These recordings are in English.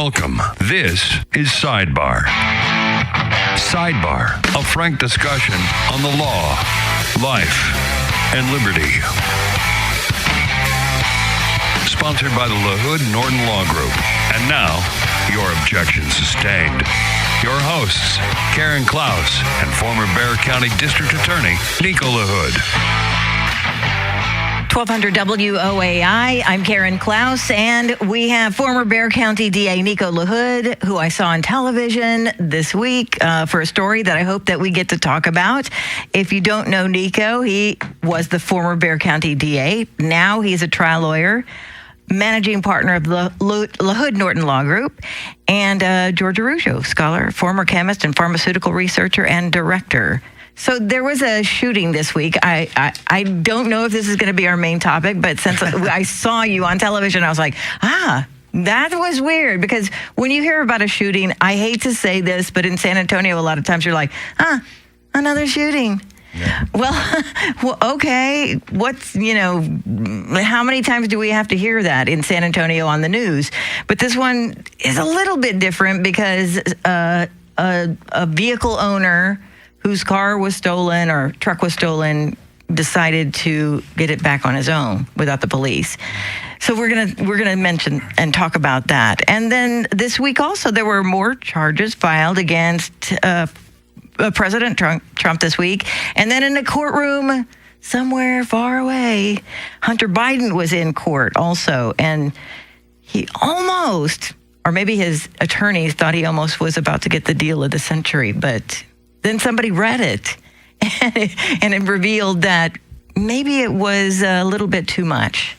Welcome. This is Sidebar. Sidebar, a frank discussion on the law, life, and liberty. Sponsored by the LaHood Norton Law Group. And now, your objection sustained. Your hosts, Karen Klaus and former Bexar County District Attorney, Nico LaHood. 1200 WOAI, I'm Karen Klaus, and we have former Bexar County DA Nico LaHood, who I saw on television this week for a story that I hope that we get to talk about. If you don't know Nico, he was the former Bexar County DA. Now he's a trial lawyer, managing partner of the LaHood Norton Law Group, and George Araujo, scholar, former chemist and pharmaceutical researcher and director. So there was a shooting this week. I don't know if this is going to be our main topic, but since I saw you on television, I was like, that was weird. Because when you hear about a shooting, I hate to say this, but in San Antonio, a lot of times you're like, another shooting. Yeah. Well, okay. How many times do we have to hear that in San Antonio on the news? But this one is a little bit different because a vehicle owner whose car was stolen or truck was stolen decided to get it back on his own without the police. So we're gonna mention and talk about that. And then this week also there were more charges filed against President Trump this week. And then in a courtroom somewhere far away, Hunter Biden was in court also, and he almost, or maybe his attorneys thought he almost was about to get the deal of the century, but then somebody read it, and it revealed that maybe it was a little bit too much.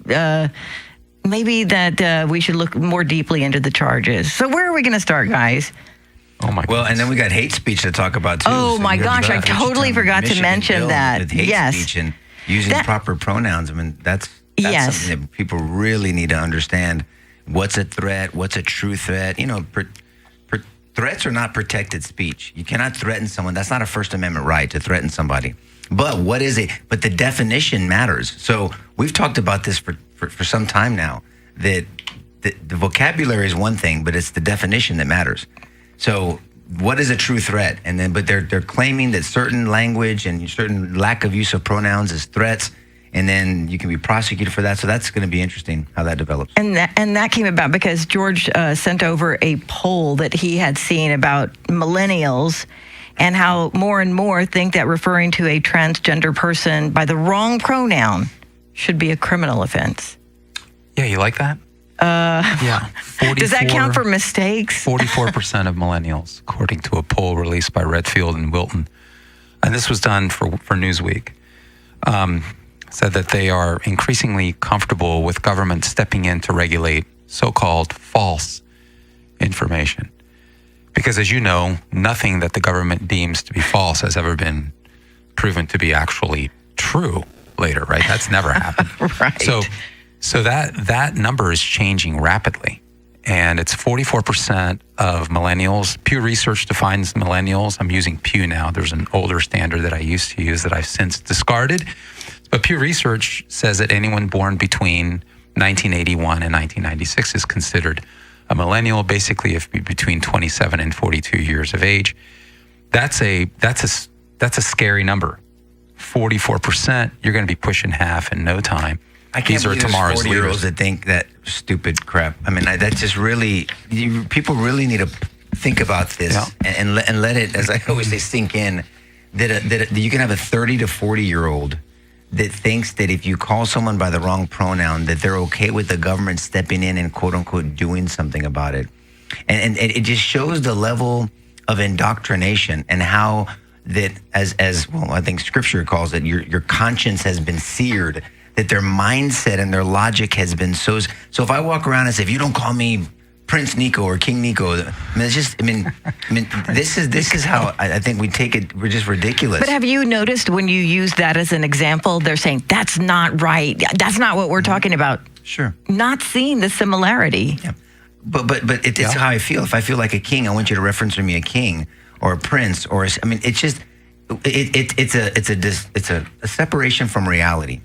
Maybe that we should look more deeply into the charges. So where are we going to start, guys? Oh my! Well, and then we got hate speech to talk about too. Oh my gosh! I totally forgot to mention that. With hate speech and using proper pronouns. I mean, that's something that people really need to understand. What's a threat? What's a true threat? Threats are not protected speech. You cannot threaten someone. That's not a First Amendment right to threaten somebody. But what is it? But the definition matters. So we've talked about this for some time now, that the vocabulary is one thing, but it's the definition that matters. So what is a true threat? And then, but they're claiming that certain language and certain lack of use of pronouns is threats. And then you can be prosecuted for that. So that's going to be interesting how that develops. And that came about because George sent over a poll that he had seen about millennials and how more and more think that referring to a transgender person by the wrong pronoun should be a criminal offense. Yeah, you like that? Yeah. Does that count for mistakes? 44% of millennials, according to a poll released by Redfield and Wilton. And this was done for Newsweek. Said that they are increasingly comfortable with government stepping in to regulate so-called false information. Because as you know, nothing that the government deems to be false has ever been proven to be actually true later, right? That's never happened. Right. So that number is changing rapidly. And it's 44% of millennials. Pew Research defines millennials. I'm using Pew now. There's an older standard that I used to use that I've since discarded. But Pew Research says that anyone born between 1981 and 1996 is considered a millennial, basically if between 27 and 42 years of age. That's a scary number. 44%, you're going to be pushing half in no time. I can't believe there's 40-year-olds that think that stupid crap. I mean, that just really, people really need to think about this and let it, as I always say, sink in, that you can have a 30 to 40-year-old that thinks that if you call someone by the wrong pronoun, that they're okay with the government stepping in and quote unquote doing something about it. And it just shows the level of indoctrination and how that as well, I think scripture calls it, your conscience has been seared, that their mindset and their logic has been so if I walk around and say, if you don't call me Prince Nico or King Nico, this is how I think we take it. We're just ridiculous. But have you noticed when you use that as an example, they're saying that's not right. That's not what we're talking about. Sure. Not seeing the similarity. Yeah. But it's how I feel. If I feel like a king, I want you to reference me a king or a prince it's just it's a separation from reality.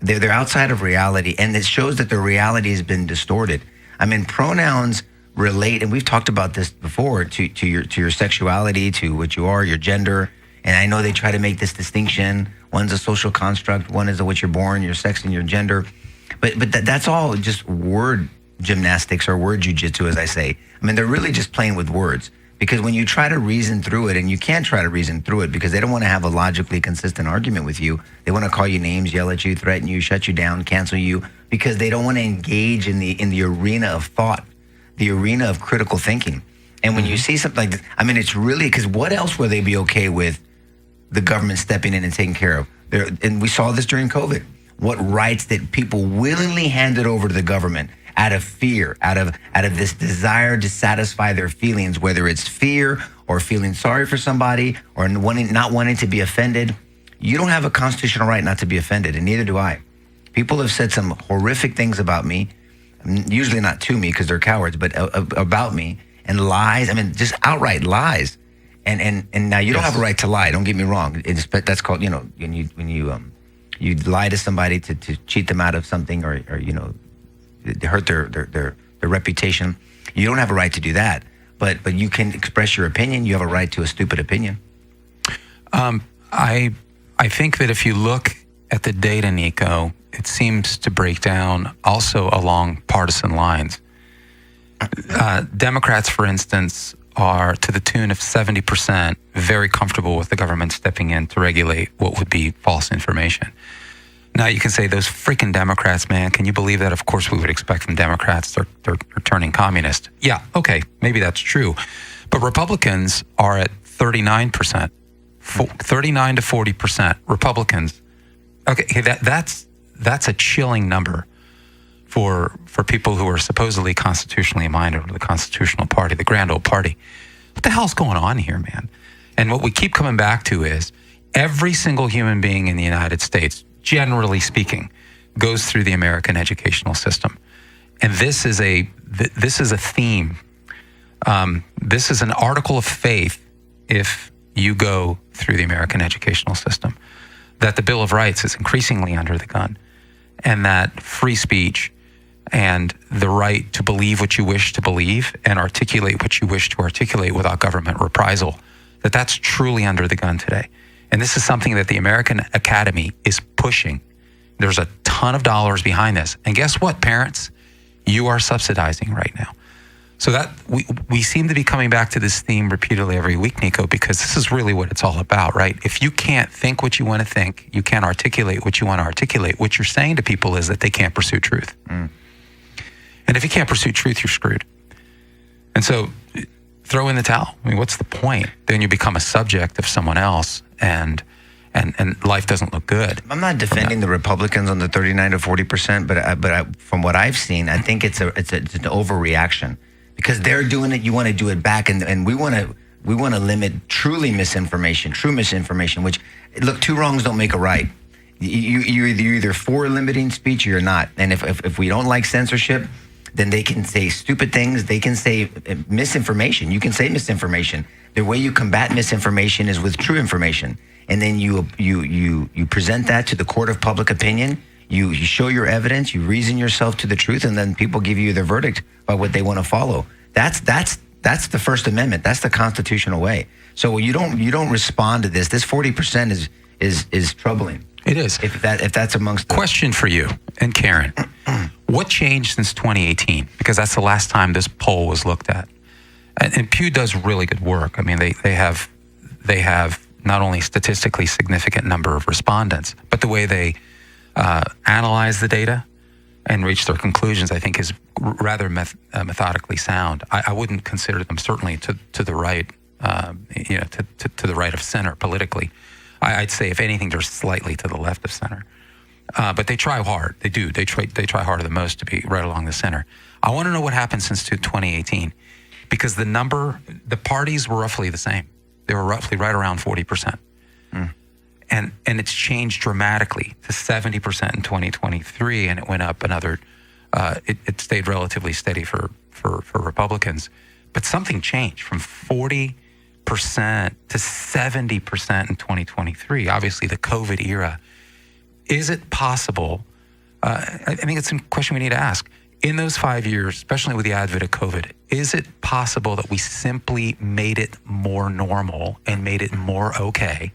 They're outside of reality, and it shows that their reality has been distorted. I mean, pronouns relate, and we've talked about this before, to your sexuality, to what you are, your gender. And I know they try to make this distinction. One's a social construct, one is what you're born, your sex and your gender. But that's all just word gymnastics or word jujitsu, as I say. I mean, they're really just playing with words. Because when you try to reason through it, and you can't try to reason through it because they don't want to have a logically consistent argument with you. They want to call you names, yell at you, threaten you, shut you down, cancel you, because they don't want to engage in the arena of thought, the arena of critical thinking. And when you see something like this, I mean, it's really, because what else would they be okay with the government stepping in and taking care of? And we saw this during COVID. What rights that people willingly handed over to the government out of fear, out of this desire to satisfy their feelings, whether it's fear or feeling sorry for somebody or not wanting to be offended. You don't have a constitutional right not to be offended, and neither do I. People have said some horrific things about me, usually not to me because they're cowards, but about me, and lies. I mean, just outright lies. And now you don't have a right to lie. Don't get me wrong. That's called, when you lie to somebody to cheat them out of something, or hurt their reputation. You don't have a right to do that, but you can express your opinion. You have a right to a stupid opinion. I think that if you look at the data, Nico, it seems to break down also along partisan lines. Democrats, for instance, are to the tune of 70% very comfortable with the government stepping in to regulate what would be false information. Now, you can say those freaking Democrats, man, can you believe that? Of course, we would expect from Democrats they're turning communist. Yeah, okay, maybe that's true. But Republicans are at 39%, 39 to 40%. Republicans, okay, that's a chilling number for people who are supposedly constitutionally minded, or the constitutional party, the grand old party. What the hell's going on here, man? And what we keep coming back to is every single human being in the United States, generally speaking, goes through the American educational system. And this is a theme. This is an article of faith if you go through the American educational system, that the Bill of Rights is increasingly under the gun, and that free speech and the right to believe what you wish to believe and articulate what you wish to articulate without government reprisal, that's truly under the gun today. And this is something that the American Academy is pushing. There's a ton of dollars behind this. And guess what, parents? You are subsidizing right now. So that we seem to be coming back to this theme repeatedly every week, Nico, because this is really what it's all about, right? If you can't think what you want to think, you can't articulate what you want to articulate, what you're saying to people is that they can't pursue truth. And if you can't pursue truth, you're screwed. And so throw in the towel. I mean, what's the point? Then you become a subject of someone else, and life doesn't look good. I'm not defending the Republicans on the 39 to 40%, but from what I've seen, I think it's an overreaction, because they're doing it. You want to do it back, and we want to limit true misinformation. Which, look, two wrongs don't make a right. You're either for limiting speech or you're not. And if we don't like censorship, then they can say stupid things. They can say misinformation. You can say misinformation. The way you combat misinformation is with true information. And then you present that to the court of public opinion. You show your evidence. You reason yourself to the truth, and then people give you their verdict by what they want to follow. That's the First Amendment. That's the constitutional way. So you don't respond to this. This 40% is troubling. It is. If that's amongst the... Question for you and Karen. What changed since 2018? Because that's the last time this poll was looked at. And Pew does really good work. I mean, they have not only statistically significant number of respondents, but the way they analyze the data and reach their conclusions, I think, is rather methodically sound. I wouldn't consider them certainly to the right, to the right of center politically. I'd say, if anything, they're slightly to the left of center. But they try hard. They do. They try harder than most to be right along the center. I want to know what happened since 2018, because the parties were roughly the same. They were roughly right around 40%. And it's changed dramatically to 70% in 2023, and it went up another. It stayed relatively steady for Republicans, but something changed from 40% to 70% in 2023. Obviously, the COVID era. Is it possible? I think it's a question we need to ask. In those 5 years, especially with the advent of COVID, is it possible that we simply made it more normal and made it more okay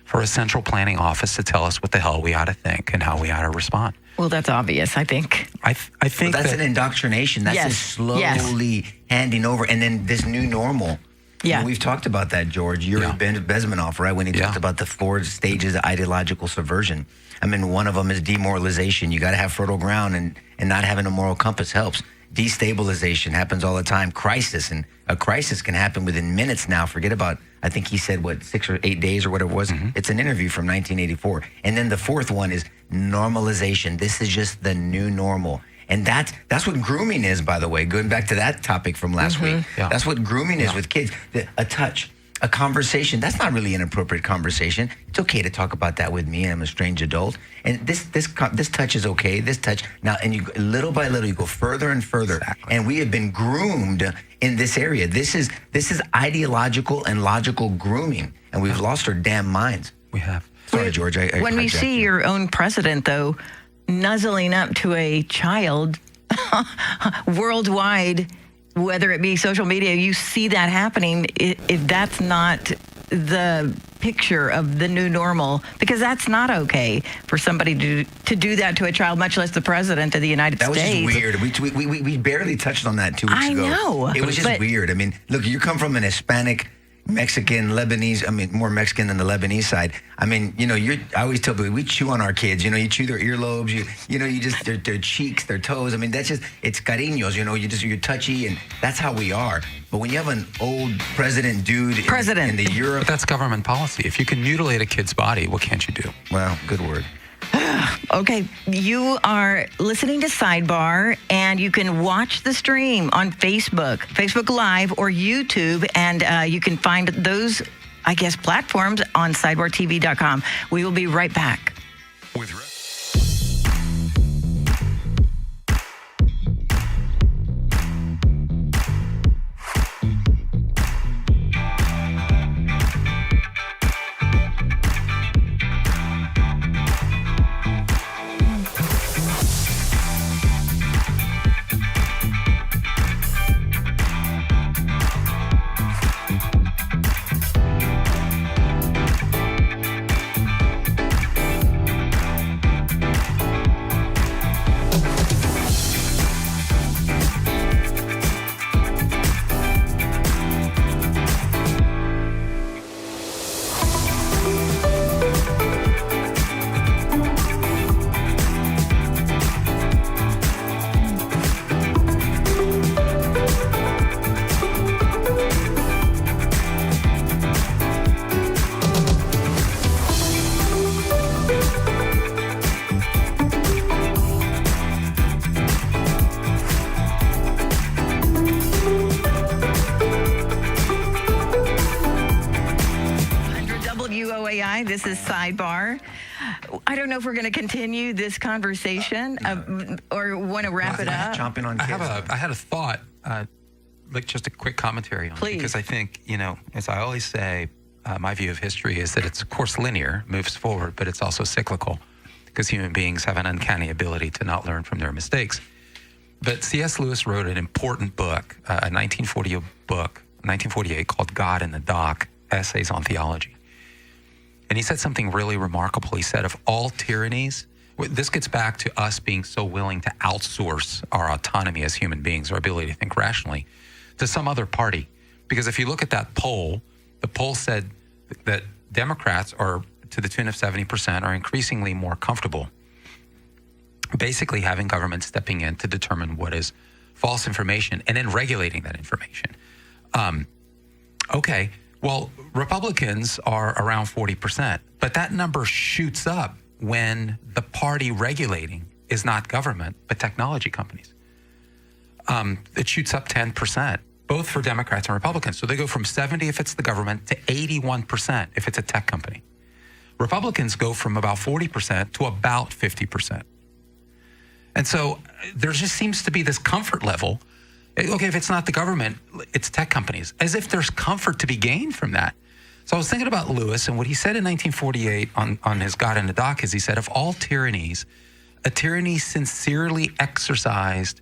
for a central planning office to tell us what the hell we ought to think and how we ought to respond? Well, that's obvious, I think. I think that's an indoctrination. That's just slowly handing over. And then this new normal. Yeah. We've talked about that, George. Yuri Bezmenov, right? When he talked about the 4 stages of ideological subversion. I mean, one of them is demoralization. You got to have fertile ground, and not having a moral compass helps. Destabilization happens all the time. Crisis, and a crisis can happen within minutes now. Forget about, I think he said, 6 or 8 days or whatever it was. Mm-hmm. It's an interview from 1984. And then the fourth one is normalization. This is just the new normal. And that's what grooming is, by the way, going back to that topic from last week. Yeah. That's what grooming is with kids. A touch, a conversation. That's not really an appropriate conversation. It's okay to talk about that with me. I'm a strange adult. And this touch is okay. This touch. Now, and you little by little, you go further and further. Exactly. And we have been groomed in this area. This is ideological and logical grooming. And we've lost our damn minds. We have. Sorry, George. When we see your own president, though, nuzzling up to a child worldwide, whether it be social media, you see that happening. If that's not the picture of the new normal, because that's not okay for somebody to do that to a child, much less the president of the United States. That was just weird. We barely touched on that 2 weeks ago. I know. It was just weird. I mean, look, you come from an Hispanic, Mexican, Lebanese, I mean, more Mexican than the Lebanese side. I mean, I always tell people, we chew on our kids, you chew their earlobes, you just, their cheeks, their toes. I mean, that's just, it's cariños, you're touchy, and that's how we are. But when you have an old president dude in the Europe. But that's government policy. If you can mutilate a kid's body, what can't you do? Well, good word. Okay, you are listening to Sidebar, and you can watch the stream on Facebook Live or YouTube, and you can find those, I guess, platforms on sidebartv.com. We will be right back. This is Sidebar. I don't know if we're going to continue this conversation or want to wrap it up. Chomping on kids. I had a thought, like just a quick commentary on it, because I think, as I always say, my view of history is that it's, of course, linear, moves forward, but it's also cyclical, because human beings have an uncanny ability to not learn from their mistakes. But C.S. Lewis wrote an important book, a 1948 called God in the Dock, Essays on Theology. And he said something really remarkable. He said, of all tyrannies, this gets back to us being so willing to outsource our autonomy as human beings, our ability to think rationally, to some other party. Because if you look at that poll, the poll said that Democrats are, to the tune of 70%, are increasingly more comfortable basically having government stepping in to determine what is false information and then regulating that information. Okay. Well, Republicans are around 40%, but that number shoots up when the party regulating is not government, but technology companies. It shoots up 10%, both for Democrats and Republicans. So they go from 70 if it's the government to 81% if it's a tech company. Republicans go from about 40% to about 50%. And so there just seems to be this comfort level. Okay, if it's not the government, it's tech companies, as if there's comfort to be gained from that. So I was thinking about Lewis, and what he said in 1948 on his God in the Dock is, he said, of all tyrannies, a tyranny sincerely exercised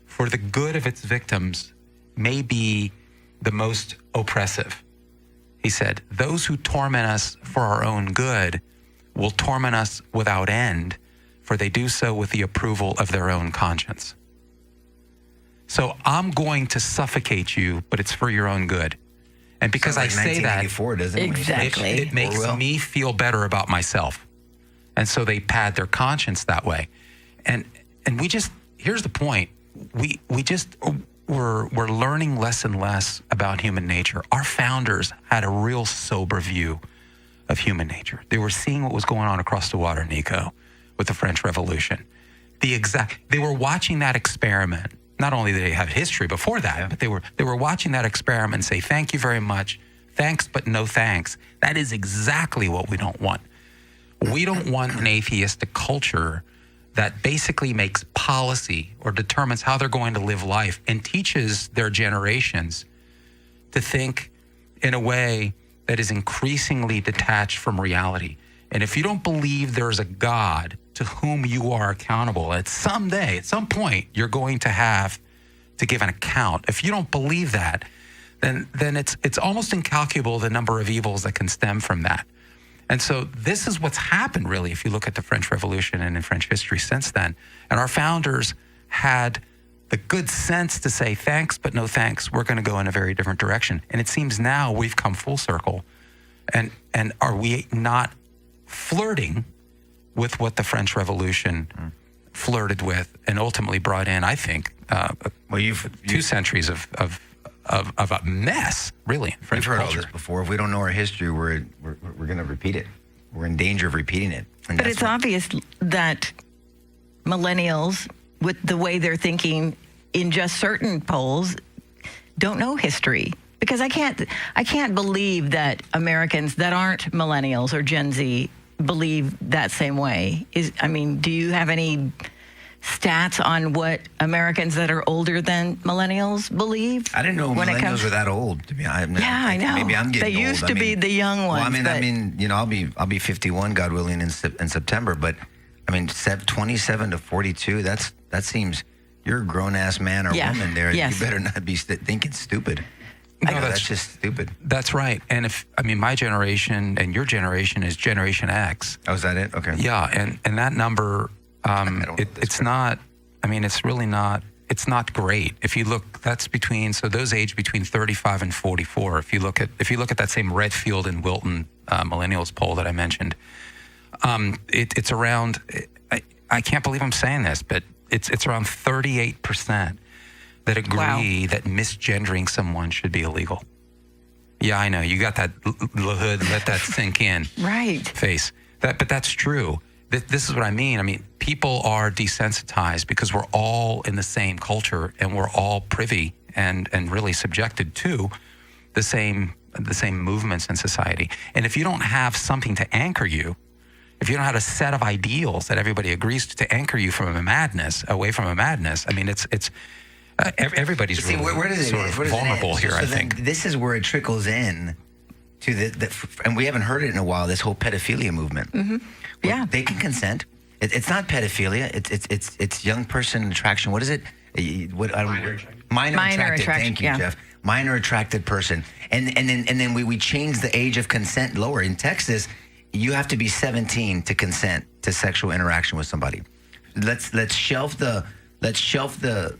for the good of its victims may be the most oppressive. He said, those who torment us for our own good will torment us without end, for they do so with the approval of their own conscience. So I'm going to suffocate you, but it's for your own good. And because I say that, doesn't it? Exactly. it makes me feel better about myself. And so they pad their conscience that way. And we just, here's the point. We're learning less and less about human nature. Our founders had a real sober view of human nature. They were seeing what was going on across the water, Nico, with the French Revolution. They were watching that experiment. Not only did they have history before that, but they were watching that experiment and say, thank you very much. Thanks, but no thanks. That is exactly what we don't want. We don't want an atheistic culture that basically makes policy or determines how they're going to live life and teaches their generations to think in a way that is increasingly detached from reality. And if you don't believe there's a God to whom you are accountable, at some point, you're going to have to give an account. If you don't believe that, then it's almost incalculable the number of evils that can stem from that. And so this is what's happened, really, if you look at the French Revolution and in French history since then. And our founders had the good sense to say, thanks, but no thanks. We're going to go in a very different direction. And it seems now we've come full circle. And are we not flirting with what the French Revolution flirted with and ultimately brought in, I think, 2 centuries of a mess, really. We've heard all this before. If we don't know our history, we're going to repeat it. We're in danger of repeating it. But it's obvious that millennials, with the way they're thinking in just certain polls, don't know history. Because I can't believe that Americans that aren't millennials or Gen Z believe that same way. Do you have any stats on what Americans that are older than millennials believe? I didn't know millennials were that old. To be honest, I know. Maybe I'm getting old. They used to be the young ones. Well, I'll be 51, God willing, in September. But 27 to 42. That seems you're a grown ass man or woman there. Yes. You better not be thinking stupid. No, that's just stupid. That's right. And my generation and your generation is Generation X. Oh, is that it? Okay. Yeah, and that number. It's not. It's really not. It's not great. If you look, that's those age between 35 and 44. If you look at that same Redfield and Wilton millennials poll that I mentioned, it's around. I can't believe I'm saying this, but it's around 38% that agree that misgendering someone should be illegal. Yeah, I know. You got that hood. Let that sink in. Right. Face. But that's true. This is what I mean. People are desensitized because we're all in the same culture and we're all privy and really subjected to the same movements in society. And if you don't have something to anchor you, if you don't have a set of ideals that everybody agrees to anchor you away from a madness, it's everybody's vulnerable here. I think this is where it trickles in to and we haven't heard it in a while. This whole pedophilia movement. Mm-hmm. Yeah, they can consent. It's not pedophilia. It's young person attraction. What is it? Minor attracted. Thank you, Jeff. Minor attracted person. And then we changed the age of consent lower. In Texas, you have to be 17 to consent to sexual interaction with somebody. Let's shelf the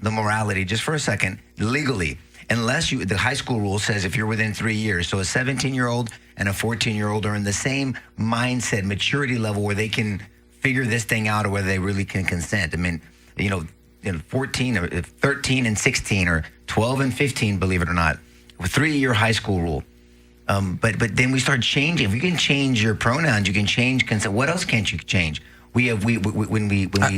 morality just for a second legally. Unless the high school rule says if you're within 3 years. So a 17-year-old and a 14-year-old are in the same mindset, maturity level where they can figure this thing out or whether they really can consent. 14 or 13 and 16 or 12 and 15, believe it or not, a 3-year high school rule. But then we start changing. If you can change your pronouns, you can change consent. What else can't you change? When we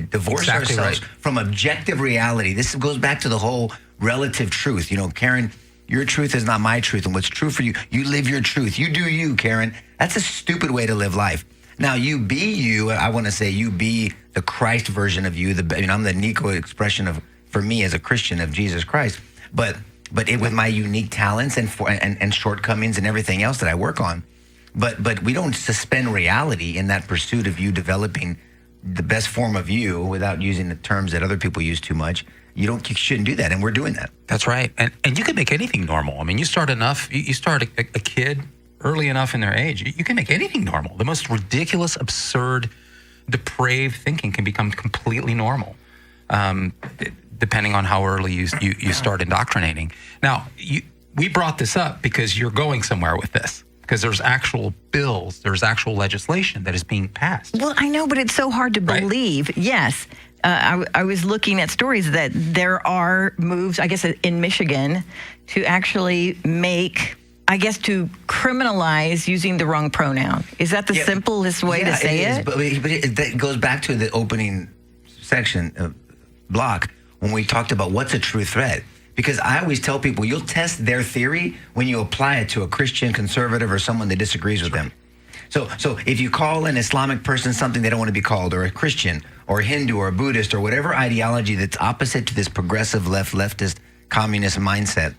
divorce ourselves from objective reality, this goes back to the whole relative truth. Karen, your truth is not my truth, and what's true for you, you live your truth. You do you, Karen. That's a stupid way to live life. Now, you be you. I want to say you be the Christ version of you. I'm the Nico expression for me as a Christian of Jesus Christ. But with my unique talents and shortcomings and everything else that I work on. But we don't suspend reality in that pursuit of you developing the best form of you without using the terms that other people use too much. You shouldn't do that, and we're doing that. That's right. And you can make anything normal. I mean, you start a kid early enough in their age, you can make anything normal. The most ridiculous, absurd, depraved thinking can become completely normal, depending on how early you start indoctrinating. Now, we brought this up because you're going somewhere with this. Because there's actual bills, there's actual legislation that is being passed. Well, I know, but it's so hard to believe. Right? Yes. I was looking at stories that there are moves, I guess, in Michigan to actually to criminalize using the wrong pronoun. Is that the simplest way to say it? But that goes back to the opening section block when we talked about what's a true threat. Because I always tell people, you'll test their theory when you apply it to a Christian conservative or someone that disagrees with them. So if you call an Islamic person something they don't want to be called, or a Christian, or a Hindu, or a Buddhist, or whatever ideology that's opposite to this progressive leftist, communist mindset,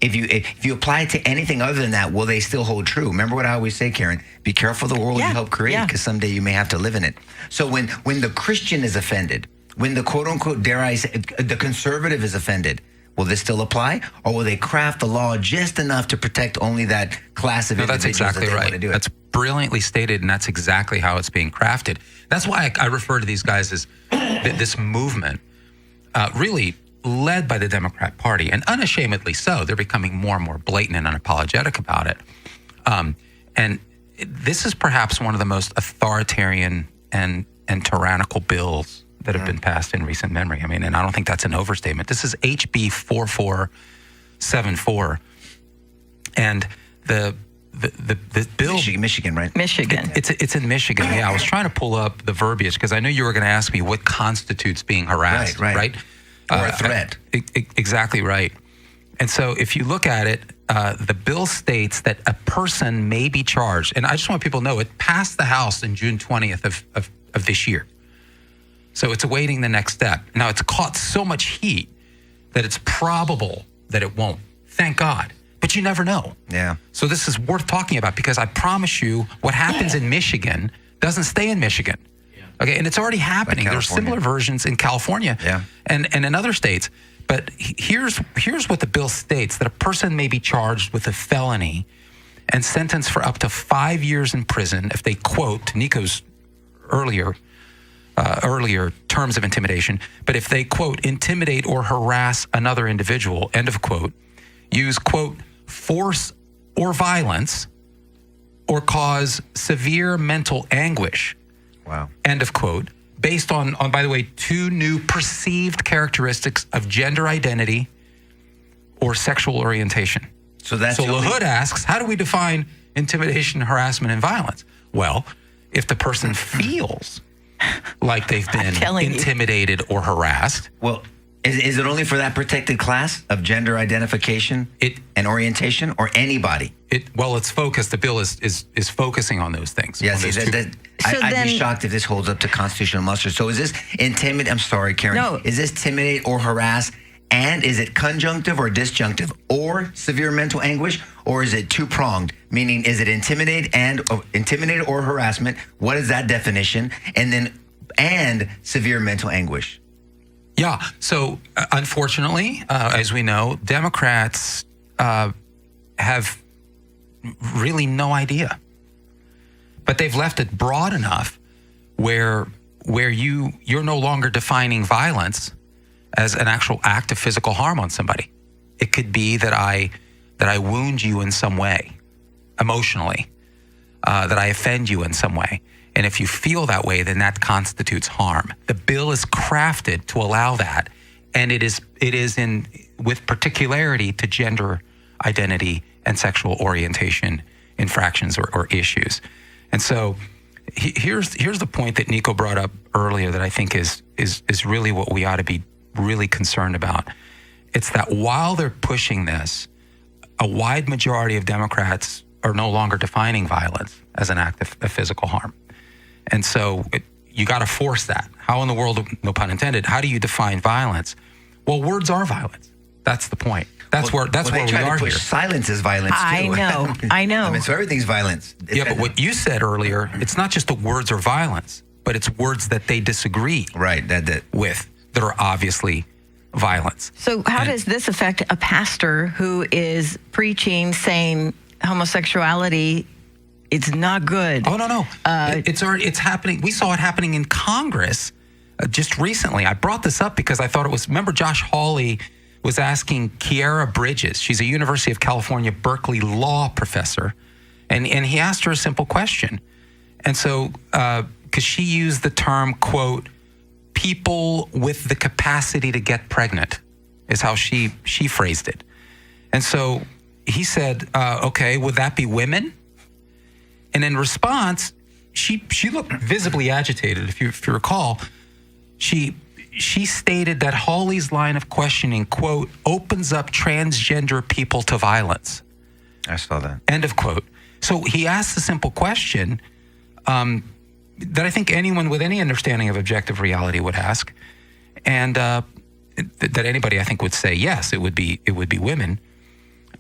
if you apply it to anything other than that, will they still hold true? Remember what I always say, Karen, be careful the world you help create, because someday you may have to live in it. So when the Christian is offended, when the quote-unquote, dare I say, the conservative is offended, will this still apply, or will they craft the law just enough to protect only that class of individuals? That's exactly right. That's brilliantly stated, and that's exactly how it's being crafted. That's why I refer to these guys as this movement, really led by the Democrat Party, and unashamedly so. They're becoming more and more blatant and unapologetic about it. And this is perhaps one of the most authoritarian and tyrannical bills that have been passed in recent memory. I mean, and I don't think that's an overstatement. This is HB 4474, and the bill. Michigan, right? Michigan. It's in Michigan. Yeah, I was trying to pull up the verbiage because I knew you were going to ask me what constitutes being harassed, right? Or a threat. Exactly right. And so if you look at it, the bill states that a person may be charged, and I just want people to know it passed the House on June 20th of this year. So it's awaiting the next step. Now, it's caught so much heat that it's probable that it won't. Thank God. But you never know. Yeah. So this is worth talking about because I promise you what happens in Michigan doesn't stay in Michigan. Yeah. Okay, and it's already happening. There's similar versions in California and in other states. But here's what the bill states, that a person may be charged with a felony and sentenced for up to 5 years in prison if they, quote, Nico's earlier terms of intimidation, but if they, quote, intimidate or harass another individual, end of quote, use, quote, force or violence, or cause severe mental anguish, end of quote, based on, by the way, 2 new perceived characteristics of gender identity or sexual orientation. So LaHood asks, how do we define intimidation, harassment, and violence? Well, if the person feels like they've been intimidated or harassed. Well, is it only for that protected class of gender identification and orientation, or anybody? It's focused. The bill is focusing on those things. Yes, I'd be shocked if this holds up to constitutional muster. So is this intimidate? I'm sorry, Karen. No. Is this intimidate or harass? And is it conjunctive or disjunctive, or severe mental anguish, or is it 2-pronged? Meaning, is it intimidate or harassment? What is that definition? And severe mental anguish. Yeah. So unfortunately, as we know, Democrats have really no idea, but they've left it broad enough where you're no longer defining violence as an actual act of physical harm on somebody. It could be that I wound you in some way, emotionally, that I offend you in some way. And if you feel that way, then that constitutes harm. The bill is crafted to allow that, and it is in with particularity to gender identity and sexual orientation infractions or issues. And so here's the point that Nico brought up earlier that I think is really what we ought to be really concerned about. It's that while they're pushing this, a wide majority of Democrats are no longer defining violence as an act of physical harm. And so you got to force that. How in the world, no pun intended, how do you define violence? Well, words are violence. That's the point. That's where we are here. Silence is violence too. I know. I mean, so everything's violence. Yeah, but what you said earlier, it's not just the words are violence, but it's words that they disagree Right. with that are obviously violence. So how does this affect a pastor who is preaching, saying homosexuality, it's not good? Oh, no. It's happening. We saw it happening in Congress just recently. I brought this up because I thought it was, remember Josh Hawley was asking Kiara Bridges, she's a University of California, Berkeley law professor, and he asked her a simple question. And so, because she used the term, quote, people with the capacity to get pregnant, is how she phrased it. And so he said, okay, would that be women? And in response, she looked visibly agitated. If you recall, she stated that Hawley's line of questioning, quote, opens up transgender people to violence. I saw that. End of quote. So he asked a simple question that I think anyone with any understanding of objective reality would ask, and that anybody I think would say yes, it would be women.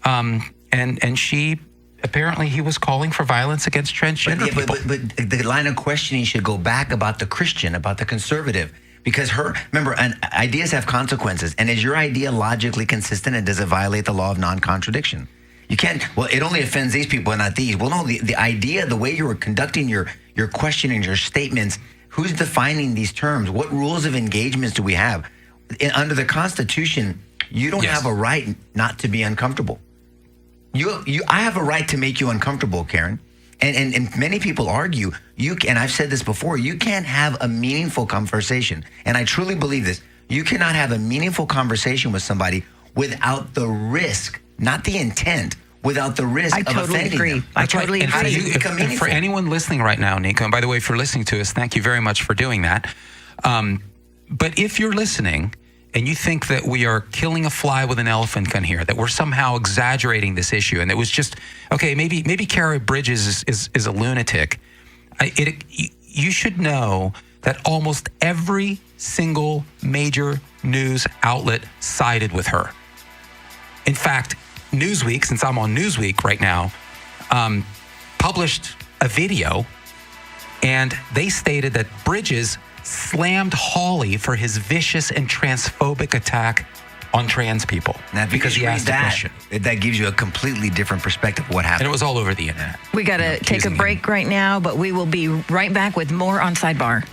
And she apparently he was calling for violence against transgender people. But the line of questioning should go back about the Christian, about the conservative. Because remember, ideas have consequences. And is your idea logically consistent, and does it violate the law of non-contradiction? You can't, well, it only offends these people and not these. Well, no, the idea, the way you were conducting your questioning, your statements, who's defining these terms? What rules of engagements do we have? Under the Constitution, you don't have a right not to be uncomfortable. I have a right to make you uncomfortable, Karen. And many people argue, and I've said this before, you can't have a meaningful conversation. And I truly believe this. You cannot have a meaningful conversation with somebody without the risk, not the intent, without the risk of offending them. I totally agree. How does it become meaningful? For anyone listening right now, Nico, and by the way, if you're listening to us, thank you very much for doing that. But if you're listening and you think that we are killing a fly with an elephant gun here, that we're somehow exaggerating this issue, and it was just, okay, maybe Kiara Bridges is a lunatic, you should know that almost every single major news outlet sided with her. In fact, Newsweek, since I'm on Newsweek right now, published a video, and they stated that Bridges slammed Hawley for his vicious and transphobic attack on trans people. Now, because he asked a question. That gives you a completely different perspective of what happened. And it was all over the internet. We got to take a break right now, but we will be right back with more on Sidebar.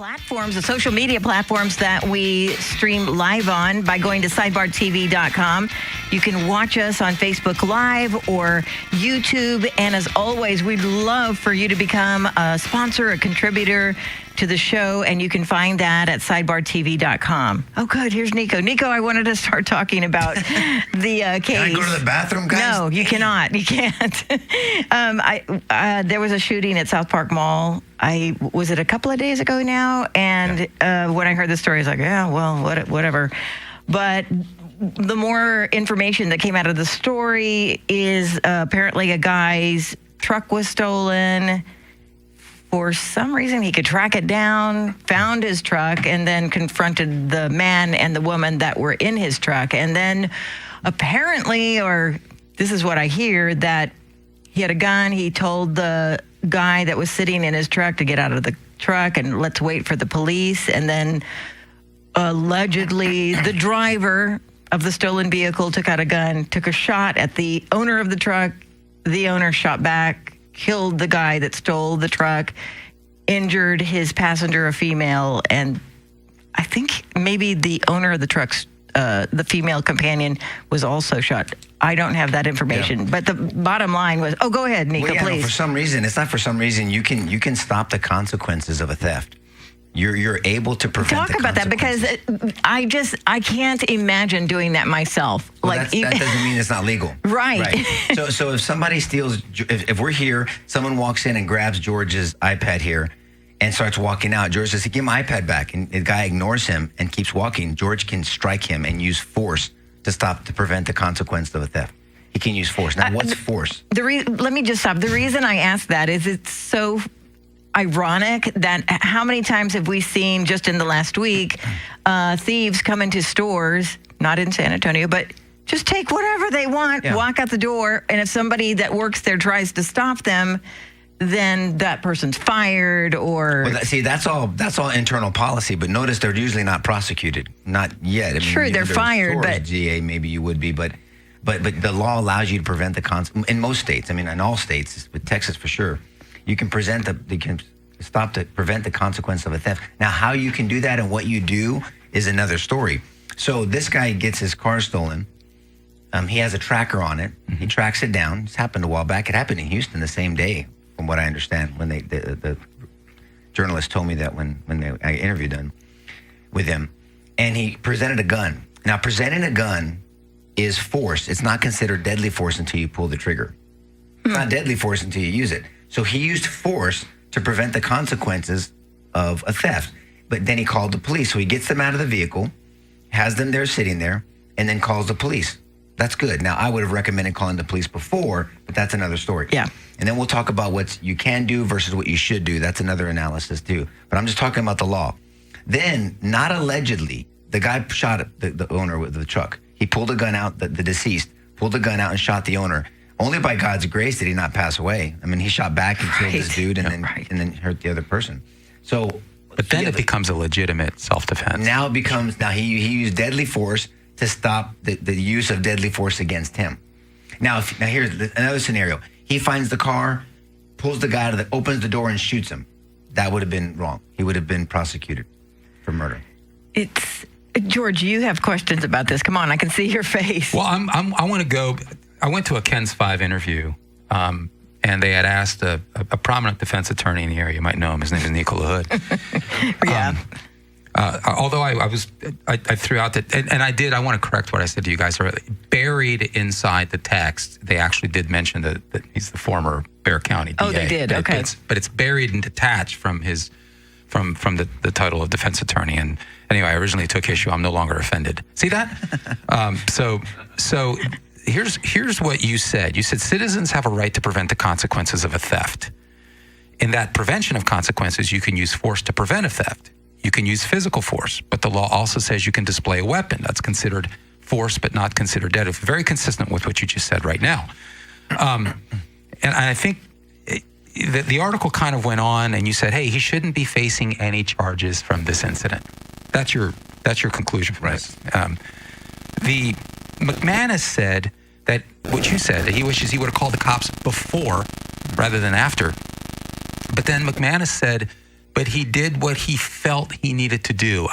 platforms, the social media platforms that we stream live on by going to sidebartv.com. You can watch us on Facebook Live or YouTube. And as always, we'd love for you to become a sponsor, a contributor to the show, and you can find that at sidebartv.com. Oh, good. Here's Nico. Nico, I wanted to start talking about the case. Can I go to the bathroom, guys? No, you cannot. You can't. There was a shooting at South Park Mall. Was it a couple of days ago now? And when I heard the story, I was like, yeah, well, whatever. But the more information that came out of the story is apparently a guy's truck was stolen. For some reason, he could track it down, found his truck, and then confronted the man and the woman that were in his truck. And then apparently, or this is what I hear, that he had a gun. He told the guy that was sitting in his truck to get out of the truck and let's wait for the police. And then allegedly, the driver of the stolen vehicle took out a gun, took a shot at the owner of the truck. The owner shot back, killed the guy that stole the truck, injured his passenger, a female, and I think maybe the owner of the truck's, the female companion, was also shot. I don't have that information, but the bottom line was, go ahead, Nico, please. No, for some reason, it's not for some reason, you can stop the consequences of a theft. You're able to prevent Talk about that, because I can't imagine doing that myself. Well, that doesn't mean it's not legal. Right. So if somebody steals, if we're here, someone walks in and grabs George's iPad here and starts walking out, George says, give my iPad back. And the guy ignores him and keeps walking. George can strike him and use force to prevent the consequence of a theft. He can use force. Now, what's force? Let me just stop. The reason I ask that is it's so ironic that how many times have we seen just in the last week thieves come into stores, not in San Antonio, but just take whatever they want, walk out the door, and if somebody that works there tries to stop them, then that person's fired or... Well, that's all internal policy, but notice they're usually not prosecuted. Not yet. I mean, sure, they're fired, but... GA, maybe you would be, but the law allows you to prevent the consequence. In most states, I mean, in all states, with Texas for sure, you can prevent the consequence of a theft. Now, how you can do that and what you do is another story. So this guy gets his car stolen. He has a tracker on it. Mm-hmm. He tracks it down. This happened a while back. It happened in Houston the same day, from what I understand. When the journalist told me that when I interviewed him with him, and he presented a gun. Now, presenting a gun is force. It's not considered deadly force until you pull the trigger. It's not deadly force until you use it. So he used force to prevent the consequences of a theft. But then he called the police. So he gets them out of the vehicle, has them there sitting there, and then calls the police. That's good. Now, I would have recommended calling the police before, but that's another story. Yeah. And then we'll talk about what you can do versus what you should do. That's another analysis too. But I'm just talking about the law. Then, not allegedly, the guy shot the owner with the truck. He pulled a gun out, the deceased, pulled the gun out and shot the owner. Only by God's grace did he not pass away. I mean, he shot back and killed this dude and then hurt the other person. So, but then it becomes a legitimate self-defense. Now he used deadly force to stop the use of deadly force against him. Now here's another scenario. He finds the car, pulls the guy opens the door and shoots him. That would have been wrong. He would have been prosecuted for murder. George, you have questions about this. Come on, I can see your face. Well, I want to go. I went to a Ken's 5 interview, and they had asked a prominent defense attorney in the area. You might know him. His name is Nico LaHood. Yeah. Although I threw out that, and I want to correct what I said to you guys earlier. Buried inside the text, they actually did mention that he's the former Bexar County DA. Oh, they did. Okay. But it's buried and detached from his from the title of defense attorney. And anyway, I originally took issue. I'm no longer offended. See that? So here's what you said. You said citizens have a right to prevent the consequences of a theft. In that prevention of consequences, you can use force to prevent a theft. You can use physical force, but the law also says you can display a weapon. That's considered force, but not considered deadly. Very consistent with what you just said right now. And I think the article kind of went on, and you said, "Hey, he shouldn't be facing any charges from this incident." That's your conclusion from this. The McManus said that what you said, that he wishes he would have called the cops before rather than after. But then McManus said but he did what he felt he needed to do.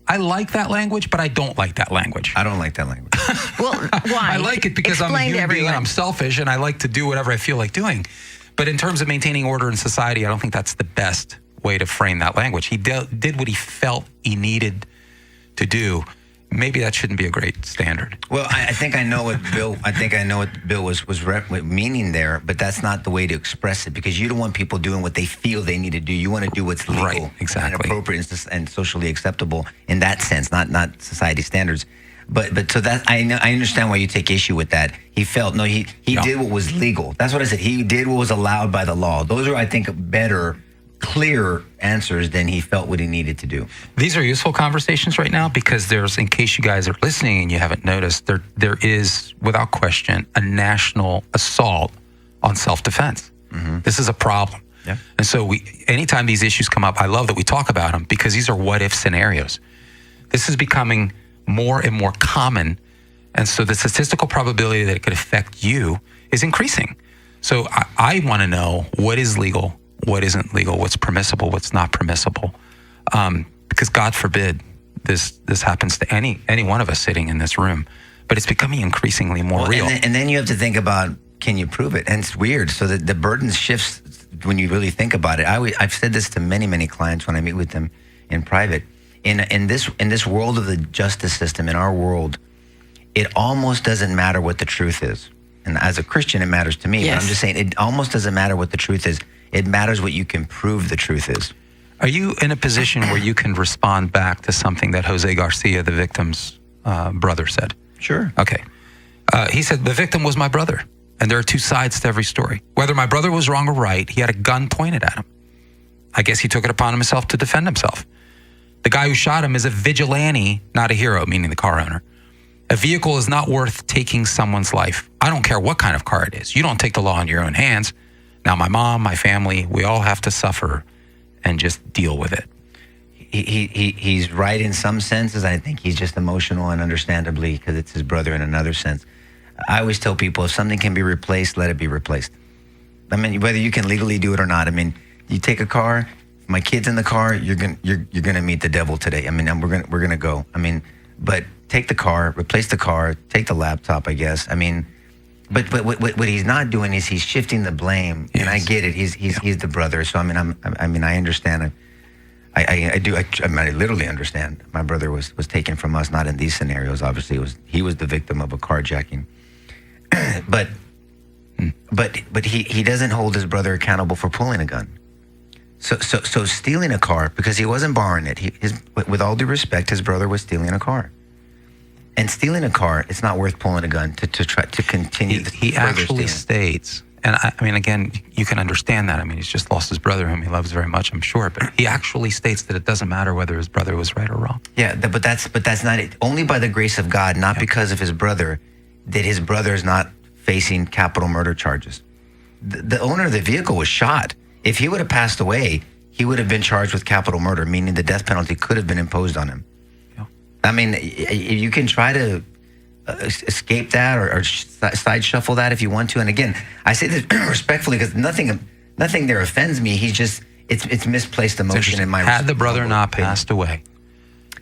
I like that language, but I don't like that language. I don't like that language. Well, why? I like it because I'm a human being and I'm selfish and I like to do whatever I feel like doing. But in terms of maintaining order in society, I don't think that's the best way to frame that language. He did what he felt he needed to do. Maybe that shouldn't be a great standard. Well, I think I know what Bill was meaning there, but that's not the way to express it, because you don't want people doing what they feel they need to do. You want to do what's legal, right, exactly, and appropriate and socially acceptable in that sense, not society standards. But so that I understand why you take issue with that. He felt he did what was legal. That's what I said. He did what was allowed by the law. Those are, I think, better, clear answers than he felt what he needed to do. These are useful conversations right now because there's, in case you guys are listening and you haven't noticed, there is, without question, a national assault on self-defense. Mm-hmm. This is a problem. Yeah. And so anytime these issues come up, I love that we talk about them because these are what-if scenarios. This is becoming more and more common. And so the statistical probability that it could affect you is increasing. So I want to know what is legal, what isn't legal, what's permissible, what's not permissible. Because God forbid this happens to any one of us sitting in this room. But it's becoming increasingly more real. And then you have to think about, can you prove it? And it's weird. So the burden shifts when you really think about it. I've said this to many clients when I meet with them in private. In this world of the justice system, in our world, it almost doesn't matter what the truth is. And as a Christian, it matters to me. Yes. But I'm just saying, it almost doesn't matter what the truth is. It matters what you can prove the truth is. Are you in a position where you can respond back to something that Jose Garcia, the victim's brother, said? Sure. Okay. He said, the victim was my brother. And there are two sides to every story. Whether my brother was wrong or right, he had a gun pointed at him. I guess he took it upon himself to defend himself. The guy who shot him is a vigilante, not a hero, meaning the car owner. A vehicle is not worth taking someone's life. I don't care what kind of car it is. You don't take the law into your own hands. Now, my mom, my family, we all have to suffer and just deal with it. He's right in some senses. I think he's just emotional, and understandably, because it's his brother in another sense. I always tell people, if something can be replaced, let it be replaced. I mean, whether you can legally do it or not. I mean, you take a car, my kid's in the car, you're gonna meet the devil today. I mean, we're gonna go. I mean, but take the car, replace the car, take the laptop, I guess. I mean, but what he's not doing is he's shifting the blame. Yes. And I get it. He's the brother. So I mean, I understand. I literally understand. My brother was taken from us, not in these scenarios. Obviously, he was the victim of a carjacking. but he doesn't hold his brother accountable for pulling a gun. So stealing a car, because he wasn't borrowing it. With all due respect, his brother was stealing a car. And stealing a car, it's not worth pulling a gun to try to continue. He actually states, and I mean, again, you can understand that. I mean, he's just lost his brother, whom he loves very much, I'm sure. But he actually states that it doesn't matter whether his brother was right or wrong. Yeah, but that's not it. Only by the grace of God, not because of his brother, that his brother is not facing capital murder charges. The owner of the vehicle was shot. If he would have passed away, he would have been charged with capital murder, meaning the death penalty could have been imposed on him. Yeah. I mean, you can try to escape that or side shuffle that if you want to. And again, I say this respectfully because nothing there offends me. It's misplaced emotion in my. Had the brother not passed away,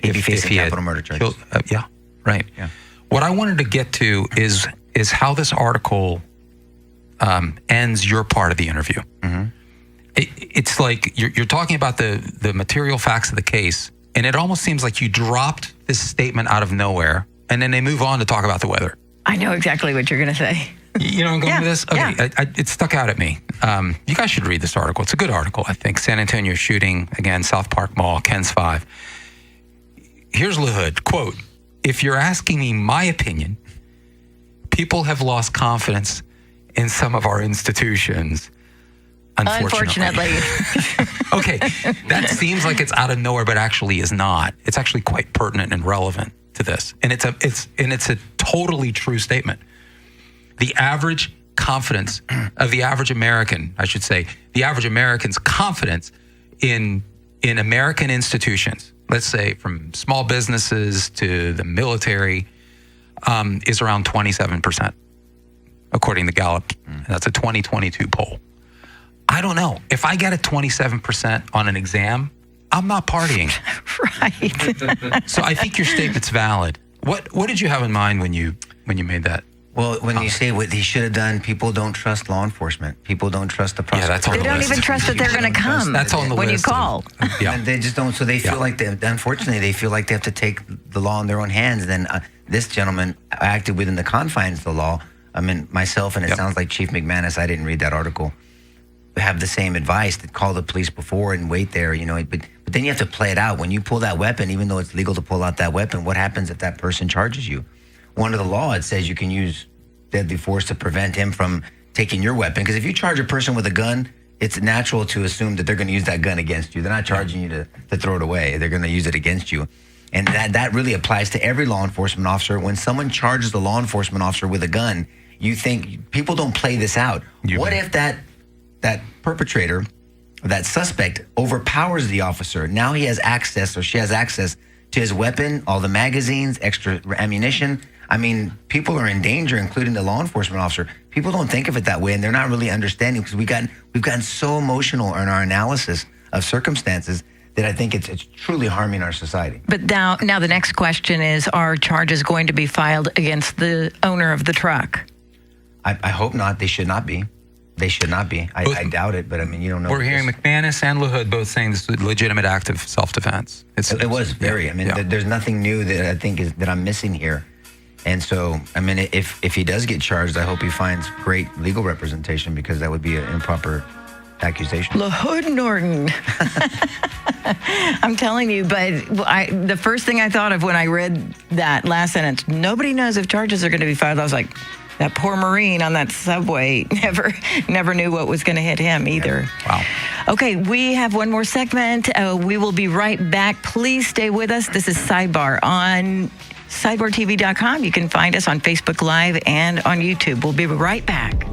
he'd be facing capital murder charges. Yeah, right. Yeah. What I wanted to get to is how this article ends your part of the interview. Mm-hmm. It's like you're talking about the material facts of the case, and it almost seems like you dropped this statement out of nowhere, and then they move on to talk about the weather. I know exactly what you're going to say. You know I'm going with this? Okay, yeah. It stuck out at me. You guys should read this article. It's a good article, I think. San Antonio shooting, again, South Park Mall, Ken's 5. Here's LaHood, quote, "If you're asking me my opinion, people have lost confidence in some of our institutions. Unfortunately." Okay, that seems like it's out of nowhere, but actually is not. It's actually quite pertinent and relevant to this, and it's a totally true statement. The average confidence of the average American, I should say, the average American's confidence in American institutions, let's say from small businesses to the military, is around 27%, according to Gallup. That's a 2022 poll. I don't know. If I get a 27% on an exam, I'm not partying. Right. So I think your statement's valid. What did you have in mind when you made that? Well, when you say what he should have done, people don't trust law enforcement. People don't trust the prosecutor. Yeah, that's on They the don't list. even trust that they're going to come. That's on the when list. you call. Yeah. And they just don't. So they feel like unfortunately, they feel like they have to take the law in their own hands. Then this gentleman acted within the confines of the law. I mean, myself, and it sounds like Chief McManus, I didn't read that article, have the same advice to call the police before and wait there, but then you have to play it out. When you pull that weapon, even though it's legal to pull out that weapon, what happens if that person charges you? Under the law, it says you can use deadly force to prevent him from taking your weapon. Because if you charge a person with a gun, it's natural to assume that they're going to use that gun against you. They're not charging you to throw it away. They're going to use it against you. And that really applies to every law enforcement officer. When someone charges the law enforcement officer with a gun, you think people don't play this out. What if that perpetrator, that suspect, overpowers the officer? Now he has access, or she has access to his weapon, all the magazines, extra ammunition. I mean, people are in danger, including the law enforcement officer. People don't think of it that way, and they're not really understanding, because we've gotten so emotional in our analysis of circumstances that I think it's truly harming our society. But now the next question is, are charges going to be filed against the owner of the truck? I hope not. They should not be. They should not be. I doubt it, but I mean, you don't know. We're hearing McManus and LaHood both saying this is a legitimate act of self-defense. It was very. I mean, there's nothing new that I think that I'm missing here. And so, I mean, if he does get charged, I hope he finds great legal representation, because that would be an improper accusation. LaHood Norton. I'm telling you, but the first thing I thought of when I read that last sentence, nobody knows if charges are going to be filed. I was like, that poor Marine on that subway never knew what was going to hit him either. Wow. Okay, we have one more segment. We will be right back. Please stay with us. This is Sidebar on sidebartv.com. You can find us on Facebook Live and on YouTube. We'll be right back.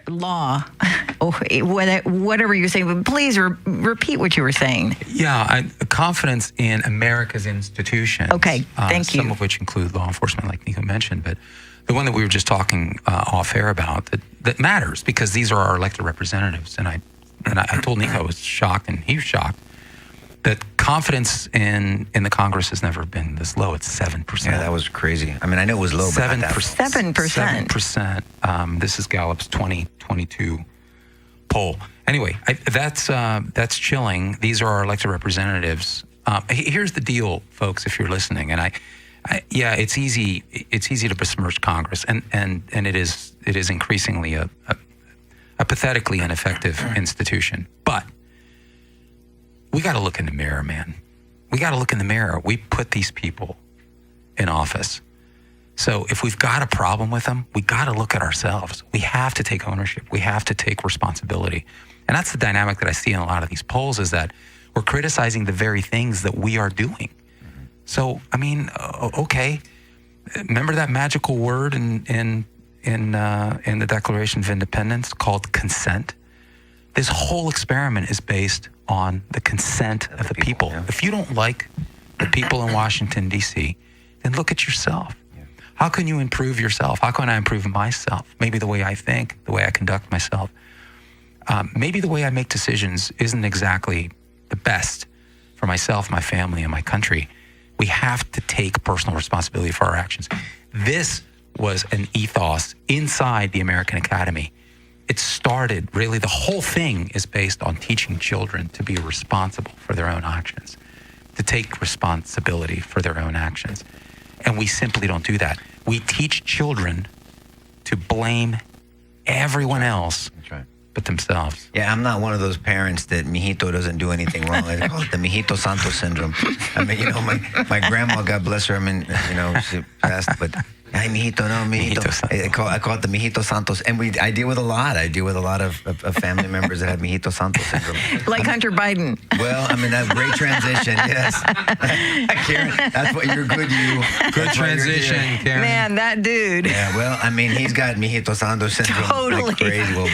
Law, whatever you're saying, but please repeat what you were saying. Yeah, confidence in America's institutions. Okay, thank you. Some of which include law enforcement, like Nico mentioned, but the one that we were just talking off air about that matters, because these are our elected representatives. And I told Nico I was shocked, and he was shocked, that confidence in the Congress has never been this low. It's 7%. Yeah, that was crazy. I mean, I know it was low, but not that. 7%. 7%. This is Gallup's 2022 poll. Anyway, that's chilling. These are our elected representatives. Here's the deal, folks, if you're listening. And it's easy to besmirch Congress, and it is increasingly a pathetically ineffective institution. But we got to look in the mirror, man. We got to look in the mirror. We put these people in office. So if we've got a problem with them, we got to look at ourselves. We have to take ownership. We have to take responsibility. And that's the dynamic that I see in a lot of these polls, is that we're criticizing the very things that we are doing. So, I mean, okay. Remember that magical word in the Declaration of Independence called consent? This whole experiment is based on the consent of the people. Yeah. If you don't like the people in Washington, D.C., then look at yourself. Yeah. How can you improve yourself? How can I improve myself? Maybe the way I think, the way I conduct myself. maybe the way I make decisions isn't exactly the best for myself, my family, and my country. We have to take personal responsibility for our actions. This was an ethos inside the American Academy. It started, really, the whole thing is based on teaching children to be responsible for their own actions, to take responsibility for their own actions. And we simply don't do that. We teach children to blame everyone else but themselves. Yeah, I'm not one of those parents that mijito doesn't do anything wrong. I call it the mijito santo syndrome. I mean, my grandma, God bless her, I mean, she passed, but ay, mijito, no, mijito. I call it the mijito santos. And I deal with a lot. I deal with a lot of family members that have mijito santo syndrome. Like Hunter Biden. Well, I mean, that's a great transition, yes. Karen, that's what you're good, Good transition, Karen. Man, that dude. Yeah, well, I mean, he's got mijito santo syndrome. Totally. Like crazy. Well,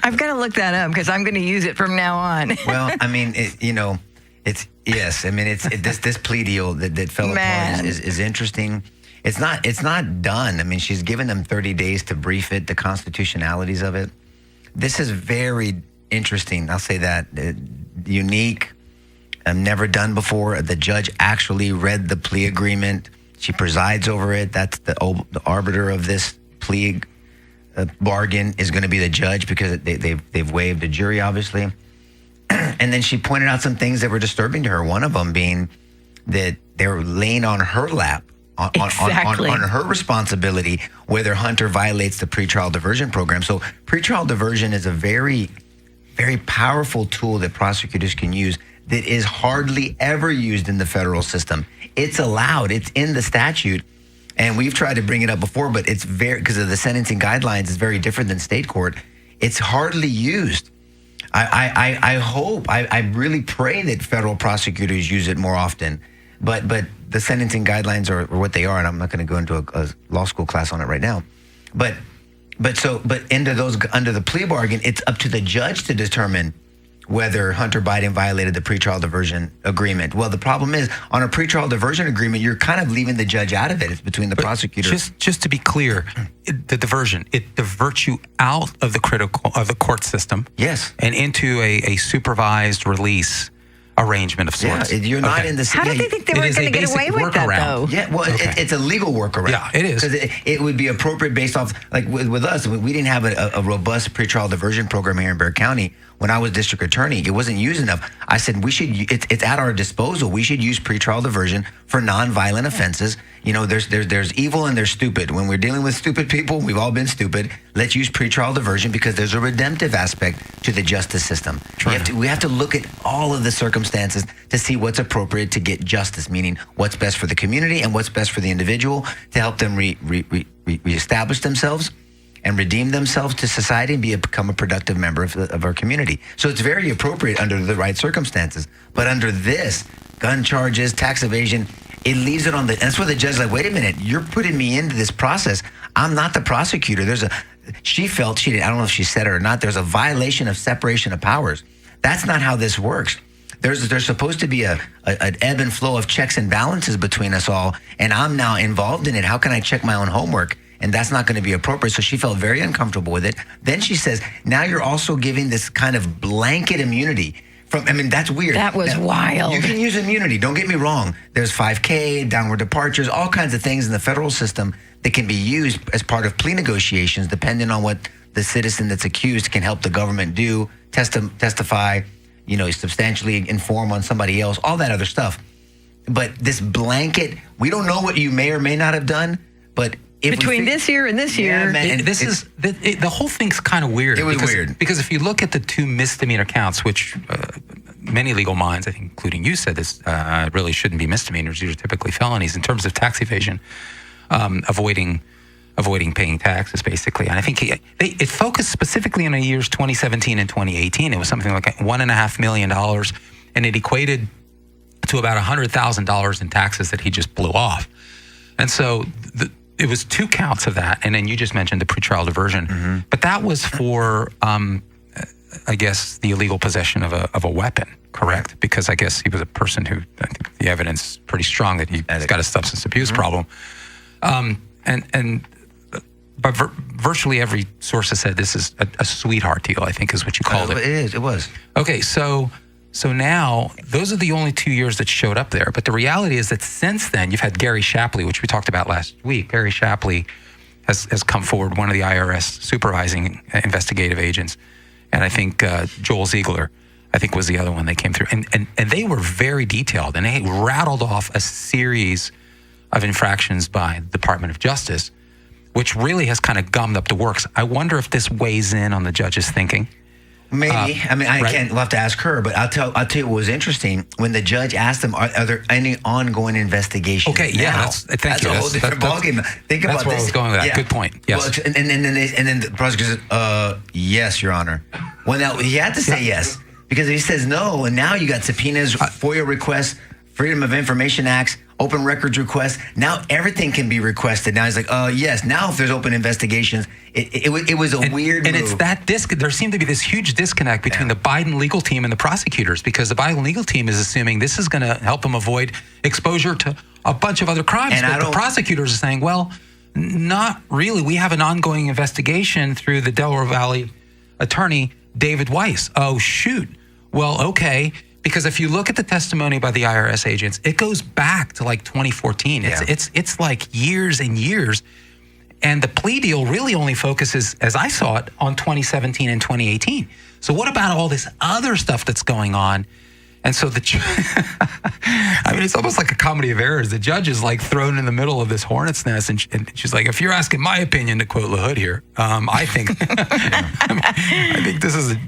I've got to look that up because I'm going to use it from now on. well, I mean, it's yes. I mean, this plea deal that fell apart is interesting. It's not done. I mean, she's given them 30 days to brief it, the constitutionalities of it. This is very interesting. I'll say that. Unique, never done before. The judge actually read the plea agreement. She presides over it. That's the arbiter of this plea bargain is going to be the judge because they've waived a jury, obviously. And then she pointed out some things that were disturbing to her. One of them being that they were laying on her lap. On her responsibility, whether Hunter violates the pretrial diversion program. So pretrial diversion is a very, very powerful tool that prosecutors can use that is hardly ever used in the federal system. It's allowed. It's in the statute. And we've tried to bring it up before, but it's because of the sentencing guidelines, it's very different than state court. It's hardly used. I hope, I really pray that federal prosecutors use it more often. But the sentencing guidelines are what they are, and I'm not going to go into a law school class on it right now. But under the plea bargain, it's up to the judge to determine whether Hunter Biden violated the pretrial diversion agreement. Well, the problem is on a pretrial diversion agreement, you're kind of leaving the judge out of it. It's between the prosecutor. Just to be clear, the diversion, it diverts you out of the court system. Yes. And into a supervised release arrangement of sorts. Yeah, you're not in the... How did they think they were going to get away with that, though? Yeah, well, it's a legal workaround. Yeah, it is. Because it would be appropriate based off, like with us, we didn't have a robust pretrial diversion program here in Bexar County. When I was district attorney, it wasn't used enough. I said, it's at our disposal. We should use pretrial diversion for nonviolent offenses. There's evil and there's stupid. When we're dealing with stupid people, we've all been stupid. Let's use pretrial diversion because there's a redemptive aspect to the justice system. We have to look at all of the circumstances to see what's appropriate to get justice, meaning what's best for the community and what's best for the individual to help them reestablish themselves and redeem themselves to society and become a productive member of our community. So it's very appropriate under the right circumstances. But under this, gun charges, tax evasion, it leaves it on the... And that's where the judge's like, wait a minute, you're putting me into this process. I'm not the prosecutor. She felt, I don't know if she said it or not, there's a violation of separation of powers. That's not how this works. There's supposed to be an ebb and flow of checks and balances between us all, and I'm now involved in it. How can I check my own homework? And that's not going to be appropriate. So she felt very uncomfortable with it. Then she says, now you're also giving this kind of blanket immunity. That's weird. That was wild. You can use immunity. Don't get me wrong. There's 5K, downward departures, all kinds of things in the federal system that can be used as part of plea negotiations, depending on what the citizen that's accused can help the government do, testify, substantially inform on somebody else, all that other stuff. But this blanket, we don't know what you may or may not have done, but between this year and this year, the whole thing's kind of weird. It was weird because if you look at the two misdemeanor counts, which many legal minds, I think, including you, said this really shouldn't be misdemeanors; these are typically felonies in terms of tax evasion, avoiding paying taxes, basically. And I think it focused specifically on the years 2017 and 2018. It was something like $1.5 million, and it equated to about $100,000 in taxes that he just blew off. And so it was two counts of that, and then you just mentioned the pretrial diversion. Mm-hmm. But that was for, I guess, the illegal possession of a weapon, correct? Because I guess he was a person who, I think the evidence is pretty strong that he's got a substance abuse problem. And but virtually every source has said this is a sweetheart deal, I think is what you called it. It was. Okay, so now those are the only 2 years that showed up there. But the reality is that since then, you've had Gary Shapley, which we talked about last week. Gary Shapley has come forward, one of the IRS supervising investigative agents. And I think Joel Ziegler, I think, was the other one that came through. And they were very detailed. And they rattled off a series of infractions by the Department of Justice, which really has kind of gummed up the works. I wonder if this weighs in on the judge's thinking. Maybe. I mean, we'll have to ask her, but I'll tell you what was interesting. When the judge asked them, are there any ongoing investigations? Okay, yeah, now? Thank you. That's a whole different ballgame. Think about this. That's where I was going with that. Yeah. Good point. Yes. Well, and then the prosecutor said, yes, Your Honor. Well, now he had to say yes, because if he says no, and now you got subpoenas, FOIA requests, Freedom of Information Acts, open records requests. Now everything can be requested. Now he's like, yes. Now if there's open investigations, it was a weird and move. it's that there seemed to be this huge disconnect between the Biden legal team and the prosecutors, because the Biden legal team is assuming this is going to help them avoid exposure to a bunch of other crimes. And but the prosecutors are saying, well, not really. We have an ongoing investigation through the Delaware Valley attorney, David Weiss. Oh, shoot. Well, okay. Because if you look at the testimony by the IRS agents, it goes back to like 2014. It's like years and years. And the plea deal really only focuses, as I saw it, on 2017 and 2018. So what about all this other stuff that's going on? And so I mean, it's almost like a comedy of errors. The judge is like thrown in the middle of this hornet's nest, and she's like, "If you're asking my opinion," to quote LaHood here, I think,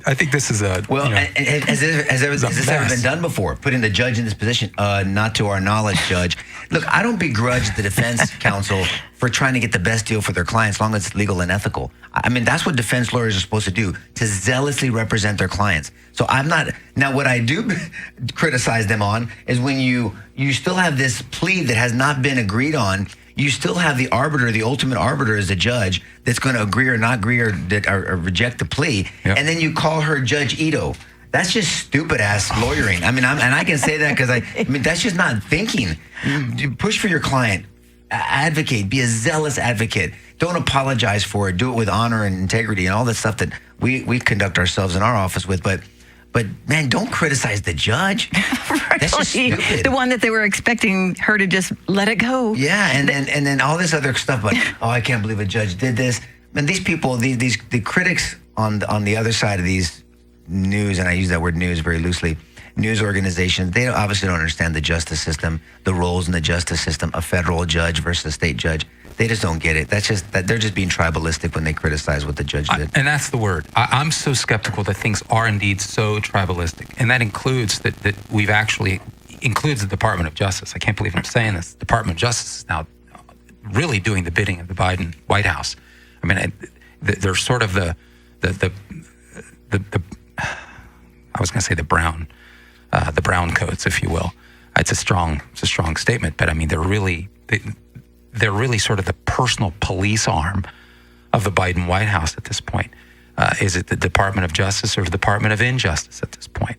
I think this is a well. You know, has this ever been done before? Putting the judge in this position? Not to our knowledge, Judge. Look, I don't begrudge the defense counsel for trying to get the best deal for their clients, as long as it's legal and ethical. I mean, that's what defense lawyers are supposed to do, to zealously represent their clients. So I'm not, now what I do criticize them on is when you still have this plea that has not been agreed on, you still have the arbiter, the ultimate arbiter is the judge that's going to agree or not agree or reject the plea. Yep. And then you call her Judge Ito. That's just stupid ass lawyering. I mean, and I can say that because I mean, that's just not thinking. You push for your client. Advocate, be a zealous advocate. Don't apologize for it. Do it with honor and integrity and all the stuff that we conduct ourselves in our office with. But man, don't criticize the judge. That's just stupid. The one that they were expecting her to just let it go. Yeah, and then all this other stuff. But I can't believe a judge did this. And these people, the critics on the other side of these news, and I use that word news very loosely, news organizations, they obviously don't understand the justice system, the roles in the justice system, a federal judge versus a state judge. They just don't get it. That's just that they're just being tribalistic when they criticize what the judge did. And that's the word. I'm so skeptical that things are indeed so tribalistic, and that includes that we've actually includes the Department of Justice. I can't believe I'm saying this. The Department of Justice is now really doing the bidding of the Biden White House. I mean, they're sort of the I was going to say the brown coats, if you will. It's a strong statement, but I mean, they're really sort of the personal police arm of the Biden White House at this point. Is it the Department of Justice or the Department of Injustice at this point?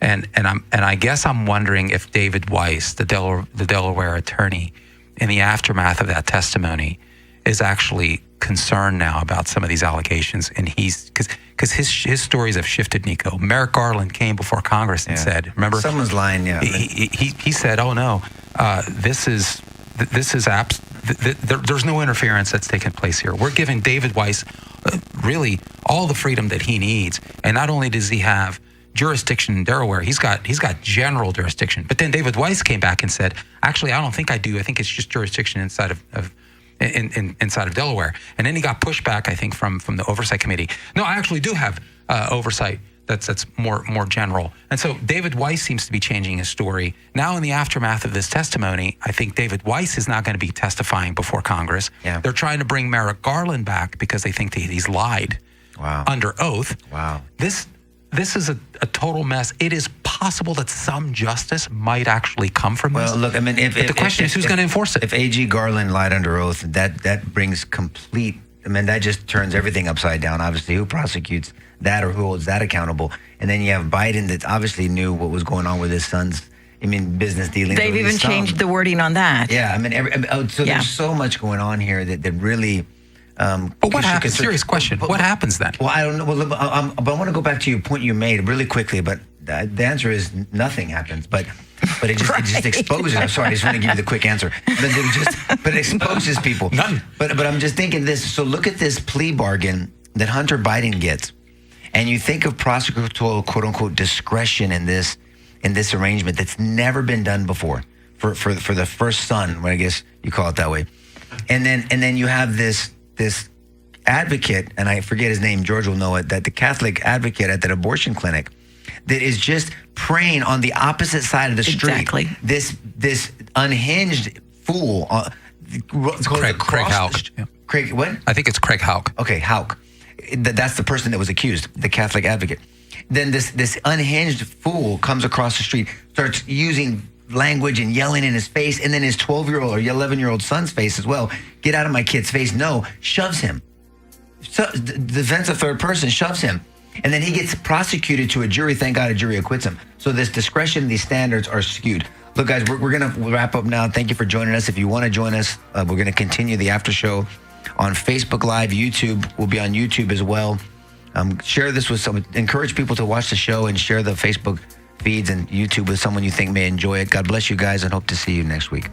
And I guess I'm wondering if David Weiss, the Delaware attorney, in the aftermath of that testimony, is actually concerned now about some of these allegations, and because his stories have shifted, Nico. Merrick Garland came before Congress and said, "Remember, someone's lying." Yeah, he said, "Oh no, there's no interference that's taken place here. We're giving David Weiss really all the freedom that he needs, and not only does he have jurisdiction in Delaware, he's got general jurisdiction." But then David Weiss came back and said, "Actually, I don't think I do. I think it's just jurisdiction inside of Delaware." And then he got pushback, I think, from the oversight committee. No, I actually do have oversight that's more general. And so David Weiss seems to be changing his story. Now in the aftermath of this testimony, I think David Weiss is not going to be testifying before Congress. Yeah. They're trying to bring Merrick Garland back because they think that he's lied under oath. Wow. This is a total mess. It is possible that some justice might actually come from this. Well, look, I mean, if the question is who's going to enforce it? If A.G. Garland lied under oath, that brings complete. I mean, that just turns everything upside down. Obviously, who prosecutes that or who holds that accountable? And then you have Biden that obviously knew what was going on with his son's. I mean, business dealings. They've even changed the wording on that. Yeah, I mean, there's so much going on here that really. But what happens? Serious question. What happens then? Well, I don't know. Well, but I want to go back to your point you made really quickly. But the answer is nothing happens. But it just exposes. I'm sorry, I just want to give you the quick answer. But it exposes people. None. But I'm just thinking this. So look at this plea bargain that Hunter Biden gets, and you think of prosecutorial quote unquote discretion in this arrangement that's never been done before for the first son. I guess you call it that way. And then you have this advocate, and I forget his name, George will know it, that the Catholic advocate at that abortion clinic that is just praying on the opposite side of the street. Exactly. This unhinged fool. Craig Houck. Craig, what? I think it's Craig Houck. Okay, Houck. That's the person that was accused, the Catholic advocate. Then this unhinged fool comes across the street, starts using language and yelling in his face, and then his 12-year-old or 11-year-old son's face as well. Get out of my kid's face. No, shoves him. So, defense of third person shoves him. And then he gets prosecuted to a jury. Thank God a jury acquits him. So this discretion, these standards are skewed. Look, guys, we're going to wrap up now. Thank you for joining us. If you want to join us, we're going to continue the after show on Facebook Live, YouTube. We'll be on YouTube as well. Share this with someone. Encourage people to watch the show and share the Facebook feeds and YouTube with someone you think may enjoy it. God bless you guys, and hope to see you next week.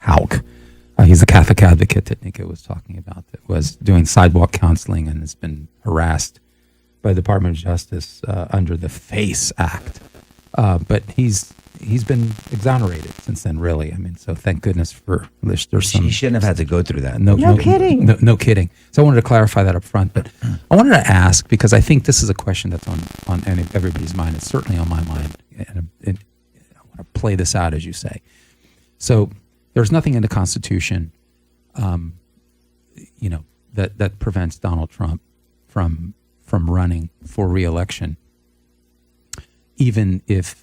Hauk. He's the Catholic advocate that Nico was talking about that was doing sidewalk counseling and has been harassed by the Department of Justice under the FACE Act. But he's been exonerated since then, really. I mean, so thank goodness for there's some. He shouldn't have had to go through that. No kidding. No kidding. So I wanted to clarify that up front. But I wanted to ask, because I think this is a question that's on everybody's mind. It's certainly on my mind. And I want to play this out, as you say. So there's nothing in the Constitution, that prevents Donald Trump from running for re-election, even if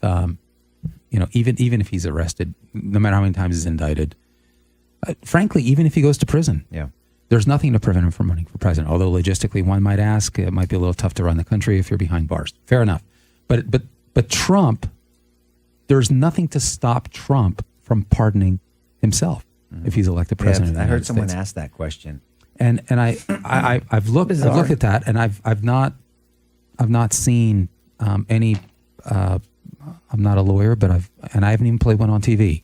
even if he's arrested, no matter how many times he's indicted. Frankly, even if he goes to prison, there's nothing to prevent him from running for president. Although logistically, one might ask, it might be a little tough to run the country if you're behind bars. Fair enough, but Trump, there's nothing to stop Trump from pardoning himself if he's elected president of the United States. I heard someone ask that question, and I've looked at that, and I've not seen any. I'm not a lawyer, but I haven't even played one on TV,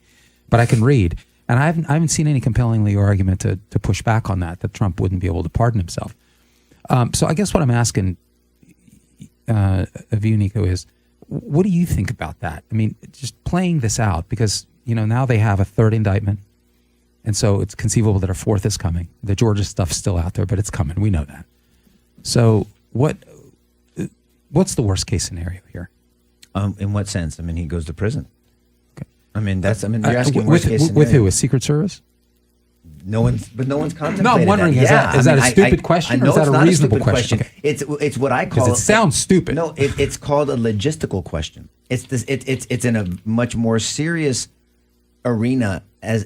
but I can read, and I haven't seen any compelling legal argument to push back on that Trump wouldn't be able to pardon himself. So I guess what I'm asking of you, Nico, is what do you think about that? I mean, just playing this out, because now they have a third indictment, and so it's conceivable that a fourth is coming. The Georgia stuff's still out there, but it's coming. We know that. So what's the worst case scenario here? In what sense? I mean, he goes to prison. Okay. I mean, you're asking with worst case scenario. With who? With Secret Service? No one's contemplated. No, I'm wondering, that. is that a stupid question, or is that a reasonable question? Okay. It's what I call. Because it sounds stupid. No, it's called a logistical question. It's in a much more serious arena as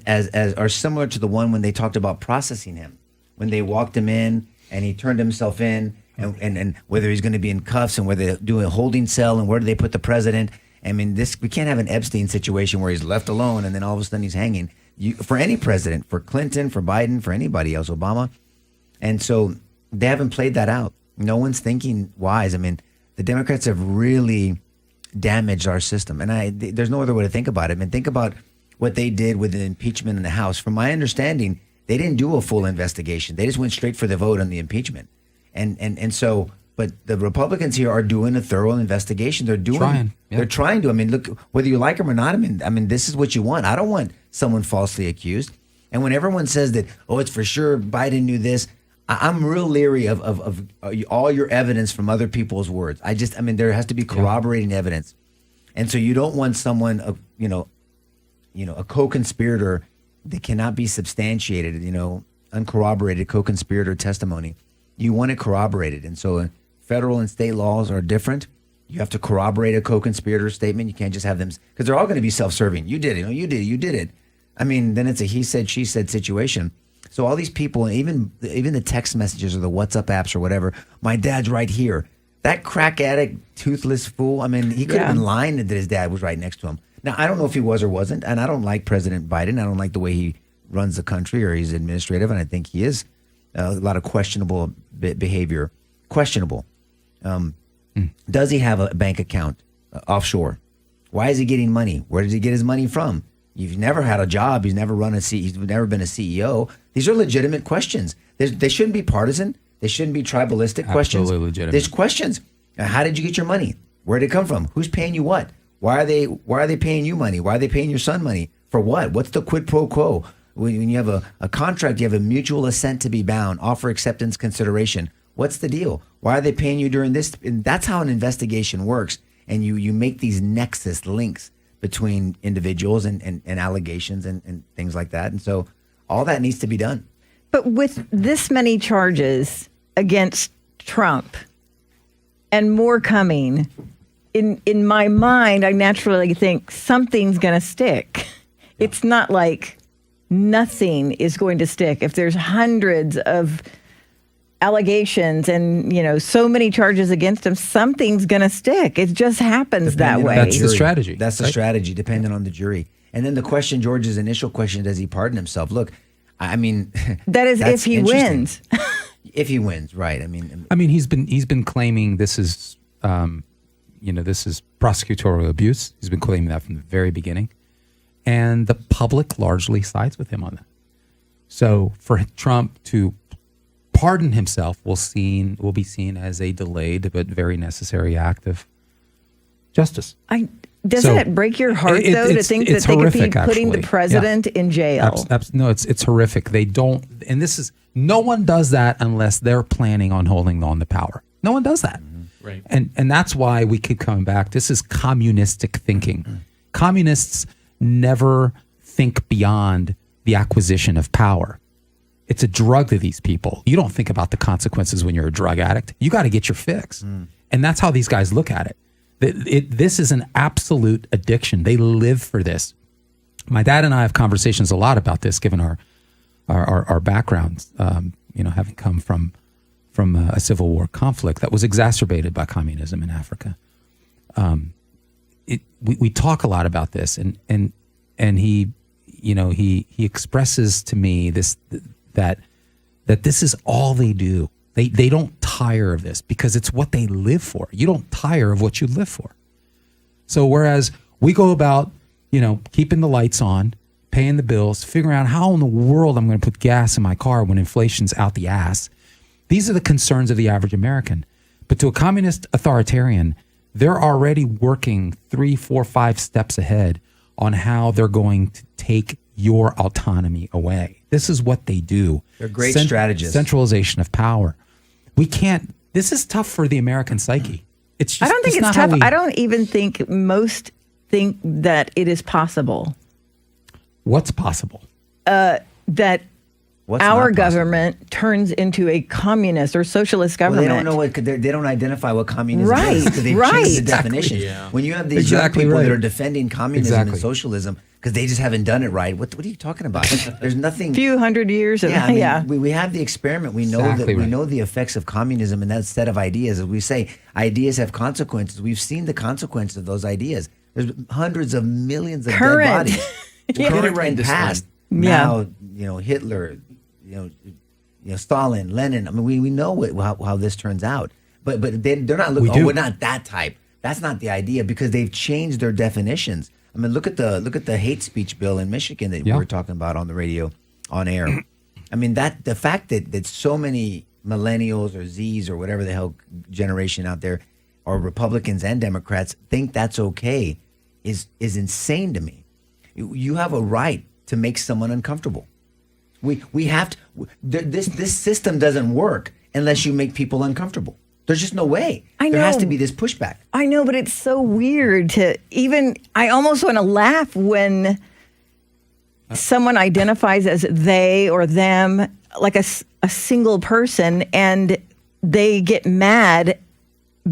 or similar to the one when they talked about processing him, when they walked him in and he turned himself in. And whether he's going to be in cuffs and whether they do a holding cell and where do they put the president? I mean, we can't have an Epstein situation where he's left alone and then all of a sudden he's hanging. For any president, for Clinton, for Biden, for anybody else, Obama. And so they haven't played that out. No one's thinking wise. I mean, the Democrats have really damaged our system. And there's no other way to think about it. I mean, think about what they did with the impeachment in the House. From my understanding, they didn't do a full investigation. They just went straight for the vote on the impeachment. And so, but the Republicans here are doing a thorough investigation. They're trying to. I mean, look, whether you like them or not. I mean, this is what you want. I don't want someone falsely accused. And when everyone says that, it's for sure Biden knew this, I'm real leery of all your evidence from other people's words. There has to be corroborating evidence, and so you don't want someone, a co-conspirator that cannot be substantiated. Uncorroborated co-conspirator testimony. You want it corroborated. And so federal and state laws are different. You have to corroborate a co-conspirator statement. You can't just have them, because they're all going to be self-serving. You did it. You did it. I mean, then it's a he said, she said situation. So all these people, even the text messages or the WhatsApp apps or whatever, my dad's right here. That crack addict, toothless fool, I mean, he could have been lying that his dad was right next to him. Now, I don't know if he was or wasn't, and I don't like President Biden. I don't like the way he runs the country or he's administrative, and I think he is a lot of questionable behavior. Questionable. Does he have a bank account offshore? Why is he getting money? Where does he get his money from? You've never had a job. He's never he's never been a CEO. These are legitimate questions. They shouldn't be partisan. They shouldn't be tribalistic questions. Absolutely legitimate. There's questions. How did you get your money? Where did it come from? Who's paying you what? Why are they paying you money? Why are they paying your son money? For what? What's the quid pro quo? When you have a contract, you have a mutual assent to be bound, offer acceptance consideration. What's the deal? Why are they paying you during this? And that's how an investigation works. And you make these nexus links between individuals and allegations and things like that. And so all that needs to be done. But with this many charges against Trump and more coming, in my mind, I naturally think something's going to stick. It's not like nothing is going to stick. If there's hundreds of allegations and, so many charges against him, something's going to stick. It just happens that way. That's the strategy. That's the strategy, depending on the jury. And then the question, George's initial question, does he pardon himself? Look, I mean, that is if he wins. If he wins, right? I mean, he's been claiming this is, this is prosecutorial abuse. He's been claiming that from the very beginning, And the public largely sides with him on that. So for Trump to pardon himself will be seen as a delayed but very necessary act of justice. Doesn't it break your heart, though, to think that they could be putting the president in jail? No, it's horrific. They don't, and no one does that unless they're planning on holding on to power. No one does that. Mm-hmm. Right. And that's why we keep coming back. This is communistic thinking. Mm-hmm. Communists never think beyond the acquisition of power. It's a drug to these people. You don't think about the consequences when you're a drug addict. You got to get your fix. Mm. And that's how these guys look at it. This is an absolute addiction. They live for this. My dad and I have conversations a lot about this, given our backgrounds, having come from a civil war conflict that was exacerbated by communism in Africa. We talk a lot about this, and he expresses to me that this is all they do. They don't tire of this because it's what they live for. You don't tire of what you live for. So whereas we go about, keeping the lights on, paying the bills, figuring out how in the world I'm going to put gas in my car when inflation's out the ass. These are the concerns of the average American. But to a communist authoritarian, they're already working 3, 4, 5 steps ahead on how they're going to take your autonomy away. This is what they do. They're great strategists. Centralization of power. This is tough for the American psyche. It's just, I don't think it's tough. I don't even think most think that it is possible. What's possible? That our government turns into a communist or socialist government. Well, they don't know they don't identify what communism is because they've changed the definition. Yeah. When you have these young people that are defending communism and socialism because they just haven't done it right, what are you talking about? There's nothing. Few hundred years. We have the experiment. We know we know the effects of communism and that set of ideas. As we say, ideas have consequences. We've seen the consequences of those ideas. There's hundreds of millions of dead bodies. Current and past. Now, Hitler. Stalin, Lenin. I mean, we know how this turns out, but they're not looking. We're not that type. That's not the idea because they've changed their definitions. I mean, look at the hate speech bill in Michigan that we were talking about on the radio, on air. I mean, the fact that so many millennials or Zs or whatever the hell generation out there, or Republicans and Democrats think that's okay, is insane to me. You have a right to make someone uncomfortable. We have to. This system doesn't work unless you make people uncomfortable. There's just no way. I know. There has to be this pushback. I know, but it's so weird to even. I almost want to laugh when someone identifies as they or them, like a single person, and they get mad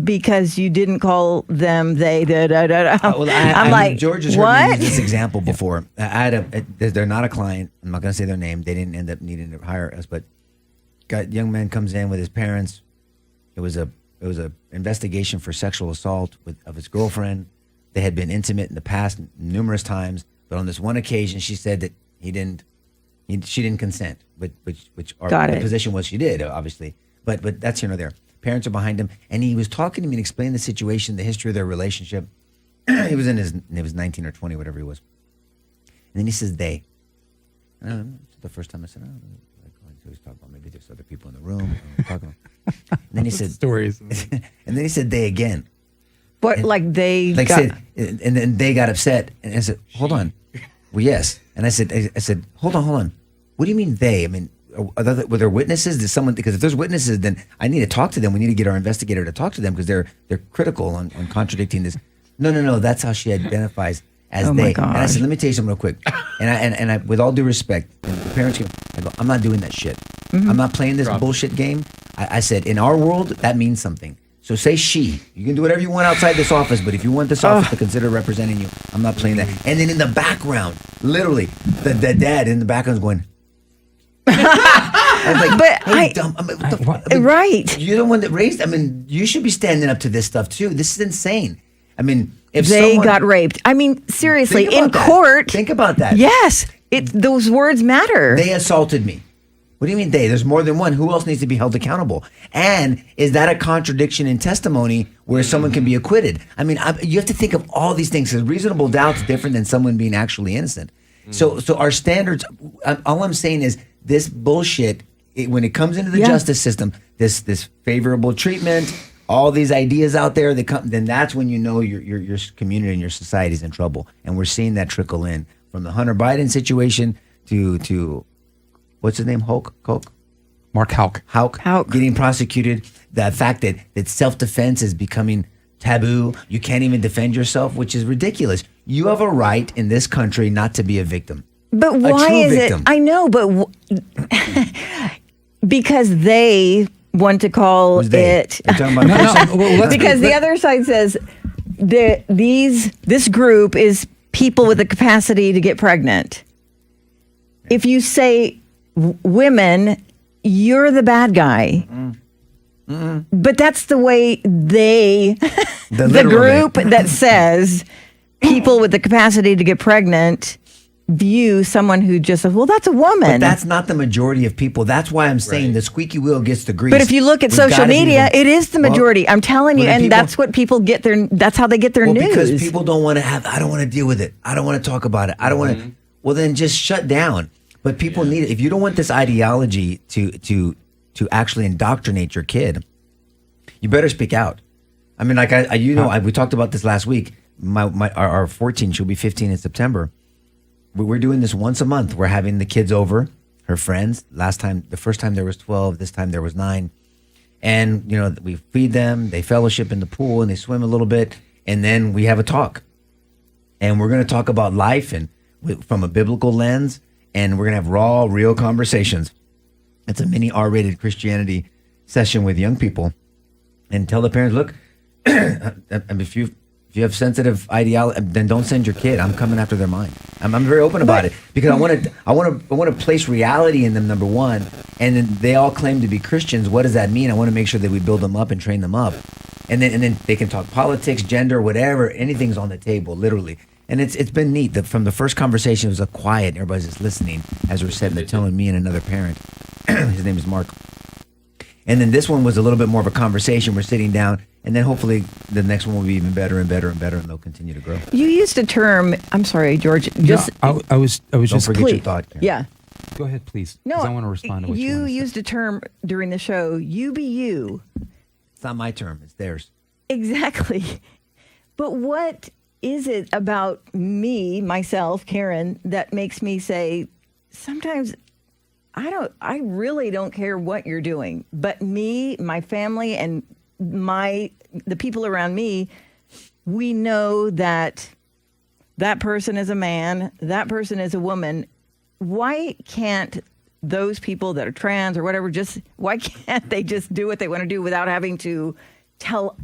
because you didn't call them they. I'm like, George has heard me use this example before. I had they're not a client. I'm not going to say their name. They didn't end up needing to hire us, but young man comes in with his parents. It was a investigation for sexual assault of his girlfriend. They had been intimate in the past numerous times, but on this one occasion, she said that she didn't consent. Which the position was she did, obviously. But that's here nor there. Parents are behind him, and he was talking to me and explaining the situation, the history of their relationship. He was 19 or 20, whatever he was. And then he says they. The first time I said, he was talking about maybe there's other people in the room. And then he said stories, and then he said they again. But and then they got upset, and I said, hold on. Well, yes, and I said, hold on. What do you mean they? I mean, were there witnesses? Because if there's witnesses, then I need to talk to them. We need to get our investigator to talk to them because they're critical on contradicting this. No. That's how she identifies as they. And I said, let me tell you something real quick. And I with all due respect, and the parents I go, I'm not doing that shit. Mm-hmm. I'm not playing this bullshit game. I said, in our world, that means something. So say she. You can do whatever you want outside this office, but if you want this office to consider representing you, I'm not playing that. And then in the background, literally, the dad in the background is going. I was like, but hey, dumb. I mean, right. You're the one that raised. I mean, you should be standing up to this stuff too. This is insane. I mean, if they got raped. I mean, seriously, in court. Think about that. Yes, those words matter. They assaulted me. What do you mean they? There's more than one. Who else needs to be held accountable? And is that a contradiction in testimony where someone can be acquitted? I mean, you have to think of all these things. Because reasonable doubt is different than someone being actually innocent. So our standards, all I'm saying is this bullshit, when it comes into the justice system, this favorable treatment, all these ideas out there, then that's when you know your community and your society is in trouble. And we're seeing that trickle in from the Hunter Biden situation to what's his name? Mark Houck getting prosecuted. The fact that self-defense is becoming taboo. You can't even defend yourself, which is ridiculous. You have a right in this country not to be a victim. But why is it? I know, but because they want to call it. Because the other side says this group is people with the capacity to get pregnant. If you say women, you're the bad guy. But that's the way the group that says people with the capacity to get pregnant view someone who just says, well, that's a woman. But that's not the majority of people. That's why I'm saying the squeaky wheel gets the grease. But if you look at social media, it is the majority. I'm telling you, and that's what people get that's how they get their news. Because people don't want to I don't want to deal with it. I don't want to talk about it. I don't want to. Well, then just shut down. But people need it. If you don't want this ideology to actually indoctrinate your kid, you better speak out. I mean, like we talked about this last week. Our 14, she'll be 15 in September. We're doing this once a month. We're having the kids over, her friends. The first time there was 12. This time there was 9. And we feed them. They fellowship in the pool and they swim a little bit, and then we have a talk. And we're going to talk about life and from a biblical lens. And we're going to have raw, real conversations. It's a mini R-rated Christianity session with young people. And tell the parents, look, if you have sensitive ideology, then don't send your kid. I'm coming after their mind. I'm very open about it because I want to place reality in them, number one. And then they all claim to be Christians. What does that mean? I want to make sure that we build them up and train them up. And then they can talk politics, gender, whatever. Anything's on the table, literally. And it's been neat. From the first conversation, it was a quiet. Everybody's just listening as we're setting the tone, me and another parent. His name is Mark. And then this one was a little bit more of a conversation. We're sitting down, and then hopefully the next one will be even better and better and better, and they'll continue to grow. You used a term. I'm sorry, George. I was Don't just forget your thought, Karen. Yeah. Go ahead, please. No, I want to respond to what you used a term during the show. You be you. It's not my term. It's theirs. Exactly. But what is it about myself, Karen, that makes me say sometimes I really don't care what you're doing, but me, my family, and the people around me, we know that person is a man, that person is a woman. Why can't those people that are trans or whatever why can't they just do what they want to do without having to tell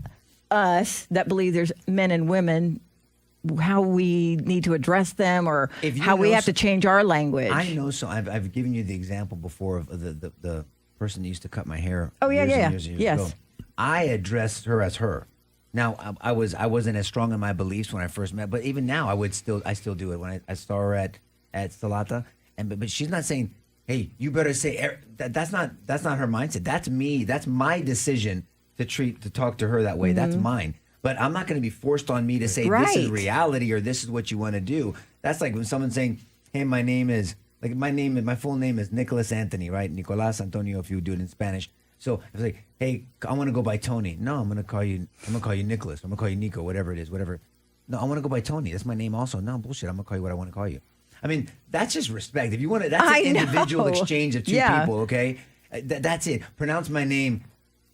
us that believe there's men and women how we need to address them or how we have to change our language? I know. So I've given you the example before of the person that used to cut my hair. Oh yeah, years ago. I addressed her as her. Now I wasn't as strong in my beliefs when I first met, but even now I still do it when I saw her at Salata, but she's not saying, hey, you better say that's not her mindset. That's me. That's my decision to talk to her that way. Mm-hmm. That's mine. But I'm not going to be forced on me to say this is reality or this is what you want to do. That's like when someone's saying, hey, my full name is Nicholas Anthony, right? Nicolás Antonio, if you do it in Spanish. So it's like, hey, I want to go by Tony. No, I'm going to call you Nicholas. I'm going to call you Nico, whatever it is, whatever. No, I want to go by Tony. That's my name also. No, bullshit. I'm going to call you what I want to call you. I mean, that's just respect. If you want to, that's an individual exchange of two people, okay? That's it. Pronounce my name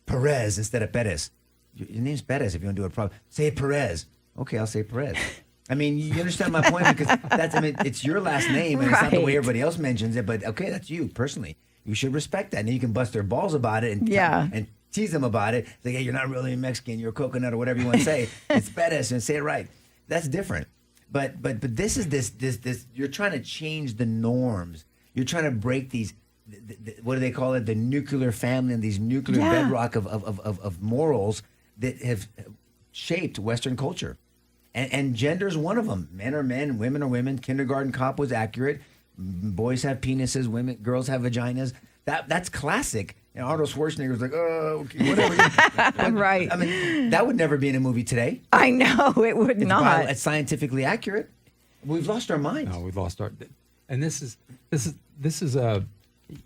Perez instead of Perez. Your name's Perez if you want to do it properly. Say Perez. Okay, I'll say Perez. I mean, you understand my point because it's your last name and it's not the way everybody else mentions it, but okay, that's you personally. You should respect that. And you can bust their balls about it and tease them about it. Like, hey, you're not really a Mexican, you're a coconut or whatever you want to say. It's Perez and say it right. That's different. But this is this you're trying to change the norms. You're trying to break these what do they call it? The nuclear family and these nuclear bedrock of morals that have shaped Western culture. And gender is one of them. Men are men, women are women. Kindergarten Cop was accurate. Boys have penises, girls have vaginas. That's classic. And Arnold Schwarzenegger's like, oh, okay, whatever. Right. I mean, that would never be in a movie today. I know it would not. It's scientifically accurate. We've lost our minds. No, we've lost our. And this is a,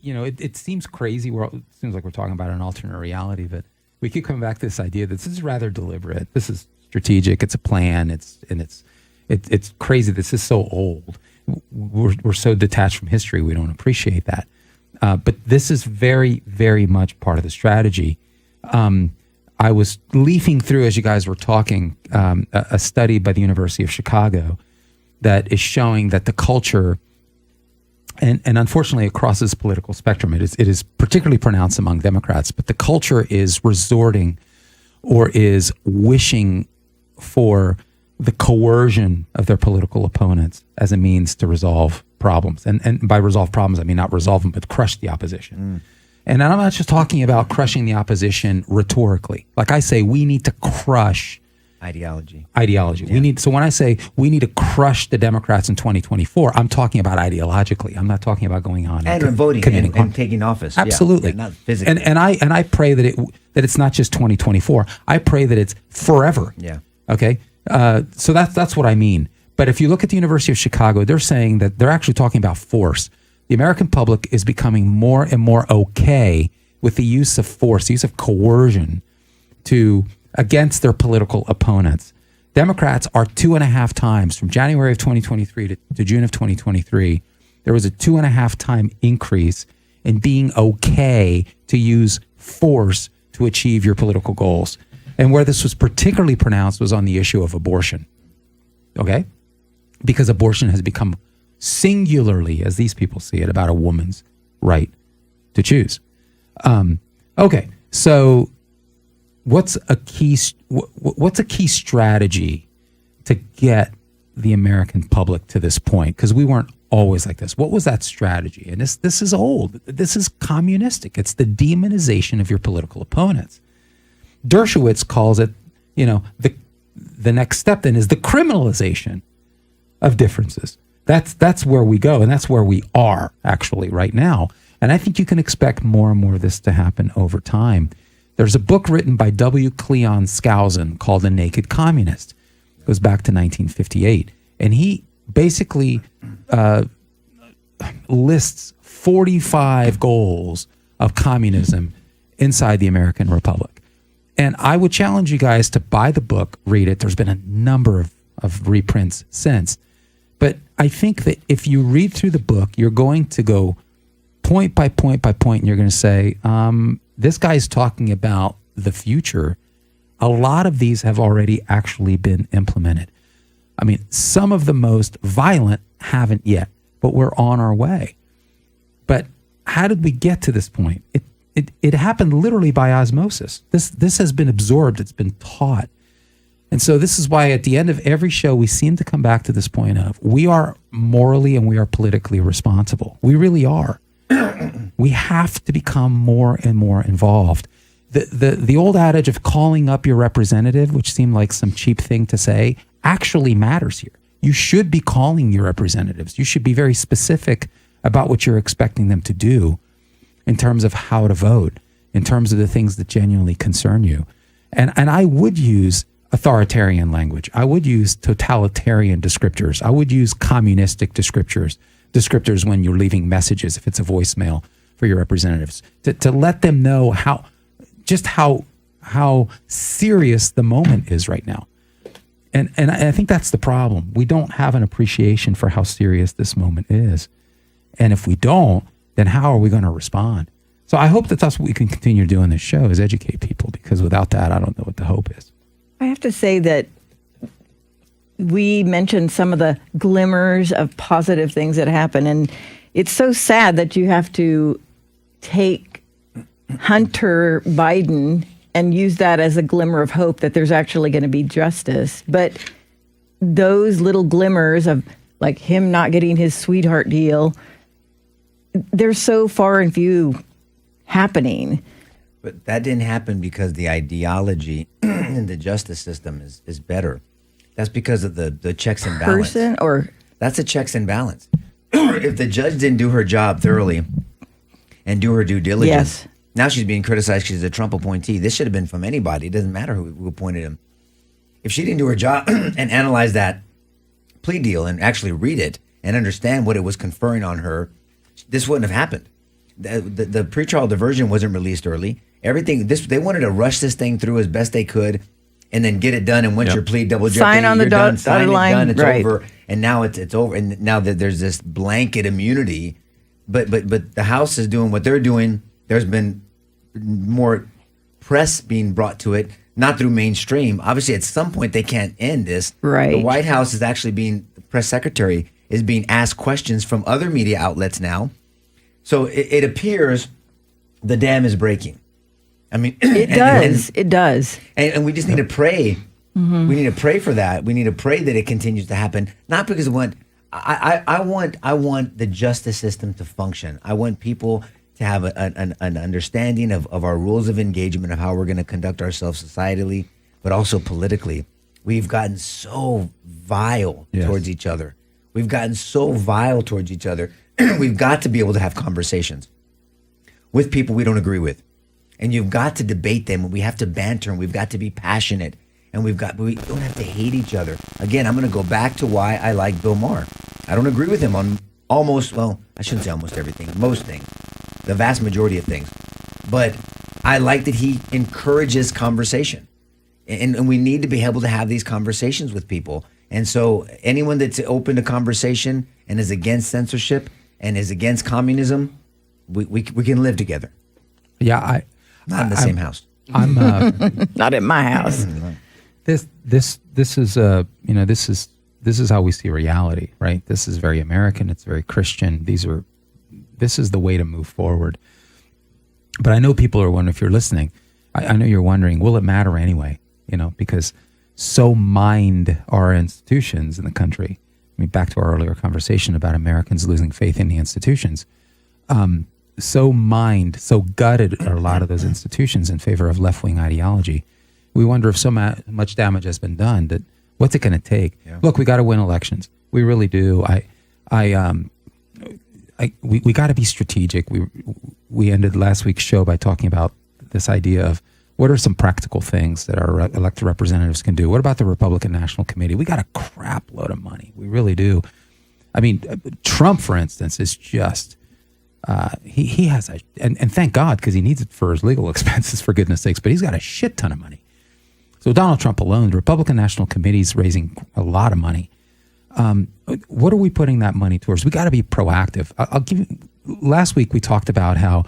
it seems crazy. It seems like we're talking about an alternate reality, but we keep coming back to this idea that this is rather deliberate. This is strategic. It's a plan. It's crazy. This is so old. We're so detached from history. We don't appreciate that. But this is very, very much part of the strategy. I was leafing through, as you guys were talking, a study by the University of Chicago that is showing that the culture, and unfortunately it crosses the political spectrum, it is particularly pronounced among Democrats, but the culture is resorting or is wishing for the coercion of their political opponents as a means to resolve problems. And by resolve problems, I mean not resolve them, but crush the opposition. And I'm not just talking about crushing the opposition rhetorically. Like I say, we need to crush ideology. Yeah. So when I say we need to crush the Democrats in 2024, I'm talking about ideologically. I'm not talking about going on and voting and taking office. Absolutely. Yeah, not physically. And I pray that it's not just 2024. I pray that it's forever. Yeah. Okay. So that's what I mean. But if you look at the University of Chicago, they're saying that they're actually talking about force. The American public is becoming more and more okay with the use of force, the use of coercion against their political opponents. Democrats are 2.5 times from January of 2023 to June of 2023. There was a 2.5 time increase in being okay to use force to achieve your political goals. And where this was particularly pronounced was on the issue of abortion. Okay? Because abortion has become singularly, as these people see it, about a woman's right to choose. Okay, so what's a key strategy to get the American public to this point? Because we weren't always like this. What was that strategy? And this is old. This is communistic. It's the demonization of your political opponents. Dershowitz calls it, the next step then is the criminalization of differences. That's where we go, and that's where we are actually right now. And I think you can expect more and more of this to happen over time. There's a book written by W. Cleon Skousen called The Naked Communist. It goes back to 1958. And he basically lists 45 goals of communism inside the American Republic. And I would challenge you guys to buy the book, read it. There's been a number of reprints since. But I think that if you read through the book, you're going to go point by point by point, and you're going to say, this guy's talking about the future. A lot of these have already actually been implemented. I mean, some of the most violent haven't yet, but we're on our way. But how did we get to this point? It happened literally by osmosis. This has been absorbed. It's been taught. And so this is why at the end of every show, we seem to come back to this point of we are morally and we are politically responsible. We really are. We have to become more and more involved. The old adage of calling up your representative, which seemed like some cheap thing to say, actually matters here. You should be calling your representatives. You should be very specific about what you're expecting them to do in terms of how to vote, in terms of the things that genuinely concern you. And I would use authoritarian language. I would use totalitarian descriptors. I would use communistic descriptors when you're leaving messages, if it's a voicemail for your representatives, to let them know how serious the moment is right now. And I think that's the problem. We don't have an appreciation for how serious this moment is. And if we don't, then how are we going to respond? So I hope that that's what we can continue doing this show, is educate people, because without that, I don't know what the hope is. I have to say that we mentioned some of the glimmers of positive things that happen, and it's so sad that you have to take Hunter Biden and use that as a glimmer of hope that there's actually going to be justice. But those little glimmers of like him not getting his sweetheart deal, they're so far and few happening. But that didn't happen because the ideology in the justice system is better. That's because of the checks and balance. That's a checks and balance. If the judge didn't do her job thoroughly, and do her due diligence. Yes. Now she's being criticized because she's a Trump appointee. This should have been from anybody. It doesn't matter who appointed him. If she didn't do her job and analyze that plea deal and actually read it and understand what it was conferring on her, this wouldn't have happened. The pretrial diversion wasn't released early. Everything, they wanted to rush this thing through as best they could and then get it done. And once your plea double jeopardy, sign on the dotted line, done, it's right. over. And now it's over. And now that there's this blanket immunity, but the House is doing what they're doing. There's been more press being brought to it, not through mainstream. Obviously, at some point they can't end this. Right. The White House is actually the press secretary is being asked questions from other media outlets now. So it appears the dam is breaking. I mean, it does. And we just need to pray. Mm-hmm. We need to pray for that. We need to pray that it continues to happen. Not because of what I want the justice system to function. I want people to have an understanding of our rules of engagement, of how we're going to conduct ourselves societally, but also politically. We've gotten so vile towards each other. We've gotten so vile towards each other. We've got to be able to have conversations with people we don't agree with. And you've got to debate them, and we have to banter, and we've got to be passionate, and we don't have to hate each other. Again, I'm going to go back to why I like Bill Maher. I don't agree with him on I shouldn't say almost everything, most things, the vast majority of things. But I like that he encourages conversation. And we need to be able to have these conversations with people. And so anyone that's open to conversation and is against censorship and is against communism, we can live together. Yeah, not in the same house. I'm not at my house. This is how we see reality, right? This is very American. It's very Christian. This is the way to move forward. But I know people are wondering, if you're listening, I know you're wondering, will it matter anyway? Because so mined our institutions in the country. I mean, back to our earlier conversation about Americans losing faith in the institutions. So mined, so gutted are a lot of those institutions in favor of left-wing ideology. We wonder if so much damage has been done that what's it going to take? Yeah. Look, we got to win elections. We really do. We got to be strategic. We ended last week's show by talking about this idea of what are some practical things that our elected representatives can do. What about the Republican National Committee? We got a crap load of money. We really do. I mean, Trump, for instance, is just he has and thank God, because he needs it for his legal expenses, for goodness sakes. But he's got a shit ton of money. So Donald Trump alone, the Republican National Committee is raising a lot of money. What are we putting that money towards? We got to be proactive. I'll give you. Last week we talked about how